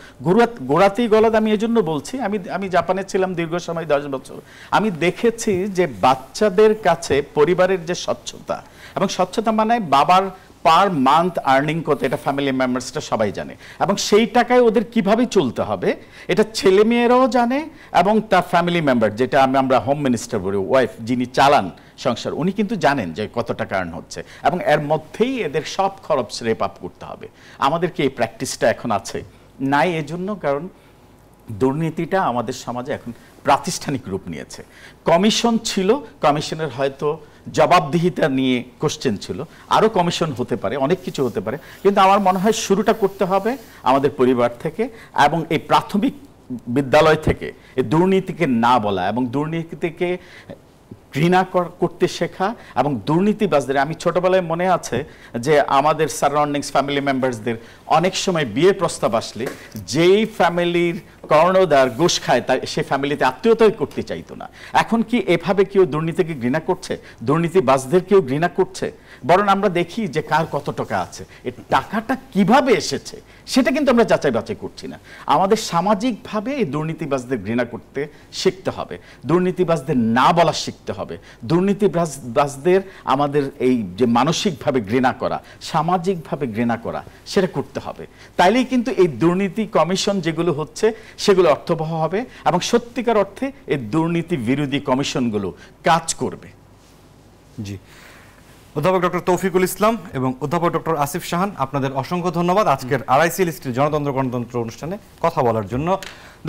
গোড়াতেই গলদ। আমি এজন্য বলছি, আমি জাপানে ছিলাম দীর্ঘ সময় 10 বছর। আমি দেখেছি যে বাচ্চাদের কাছে পরিবারের যে স্বচ্ছতা, এবং স্বচ্ছতা মানে বাবার পার মান্থ আর্নিং কত, এটা ফ্যামিলি মেম্বার্সটা সবাই জানে, এবং সেই টাকায় ওদের কিভাবে চলতে হবে এটা ছেলে মেয়েরাও জানে, এবং তার ফ্যামিলি মেম্বার, যেটা আমরা হোম মিনিস্টার বলি, ওয়াইফ যিনি চালান সংসার, উনি কিন্তু জানেন যে কত টাকা আর্ন হচ্ছে, এবং এর মধ্যেই এদের সব খরচ রেপ আপ করতে হবে। আমাদেরকে এই প্র্যাকটিসটা এখন আছে নাই, এজন্য কারণ দুর্নীতিটা আমাদের সমাজে এখন প্রাতিষ্ঠানিক রূপ নিয়েছে। কমিশন ছিল, কমিশনের হয়তো জবাবদিহিতা নিয়ে কোশ্চেন ছিল, আরও কমিশন হতে পারে, অনেক কিছু হতে পারে, কিন্তু আমার মনে হয় শুরুটা করতে হবে আমাদের পরিবার থেকে, এবং এই প্রাথমিক বিদ্যালয় থেকে এই দুর্নীতিকে না বলা এবং দুর্নীতিকে ঘৃণা করতে শেখা। এবং দুর্নীতিবাজদের, আমি ছোটবেলায় মনে আছে যে আমাদের সারাউন্ডিংস ফ্যামিলি মেম্বার্সদের অনেক সময় বিয়ের প্রস্তাব আসলে যেই ফ্যামিলির কর্ণধার ঘুষ খায় তার সেই ফ্যামিলিতে আত্মীয়তাই করতে চাইতো না। এখন কি এভাবে কেউ দুর্নীতিকে ঘৃণা করছে? দুর্নীতিবাজদের কেউ ঘৃণা করছে? বরং আমরা দেখি যে কার কত টাকা আছে, এই টাকাটা কিভাবে এসেছে সেটা কিন্তু আমরা যাচাই বাছাই করছি না। আমাদের সামাজিকভাবে এই দুর্নীতিবাজদের ঘৃণা করতে শিখতে হবে, দুর্নীতিবাজদের না বলা শিখতে হবে, দুর্নীতিবাজদের আমাদের এই যে মানসিকভাবে ঘৃণা করা, সামাজিকভাবে ঘৃণা করা, সেটা করতে হবে। তাইলেই কিন্তু এই দুর্নীতি কমিশন যেগুলো হচ্ছে সেগুলো অর্থবহ হবে, এবং সত্যিকার অর্থে এই দুর্নীতি বিরোধী কমিশনগুলো কাজ করবে। জি, অধ্যাপক ডক্টর তৌফিকুল ইসলাম এবং অধ্যাপক ডক্টর আসিফ শাহান, আপনাদের অসংখ্য ধন্যবাদ আজকের RICL স্টিল জনতন্ত্র গণতন্ত্র অনুষ্ঠানে কথা বলার জন্য।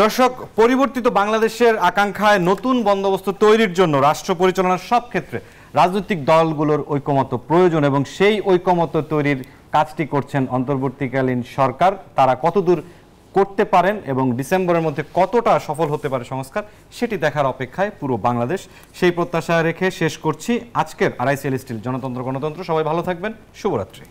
দর্শক, পরিবর্তিত বাংলাদেশের আকাঙ্ক্ষায় নতুন বন্দোবস্ত তৈরির জন্য রাষ্ট্র পরিচালনার সব ক্ষেত্রে রাজনৈতিক দলগুলোর ঐকমত্য প্রয়োজন, এবং সেই ঐকমত্য তৈরির কাজটি করছেন অন্তর্বর্তীকালীন সরকার। তারা কতদূর করতে পারেন এবং ডিসেম্বরের মধ্যে কতটা সফল হতে পারে সংস্কার, সেটি দেখার অপেক্ষায় পুরো বাংলাদেশ। সেই প্রত্যাশা রেখে শেষ করছি আজকের RICL স্টিল জনতন্ত্র গণতন্ত্র। সবাই ভালো থাকবেন, শুভরাত্রি।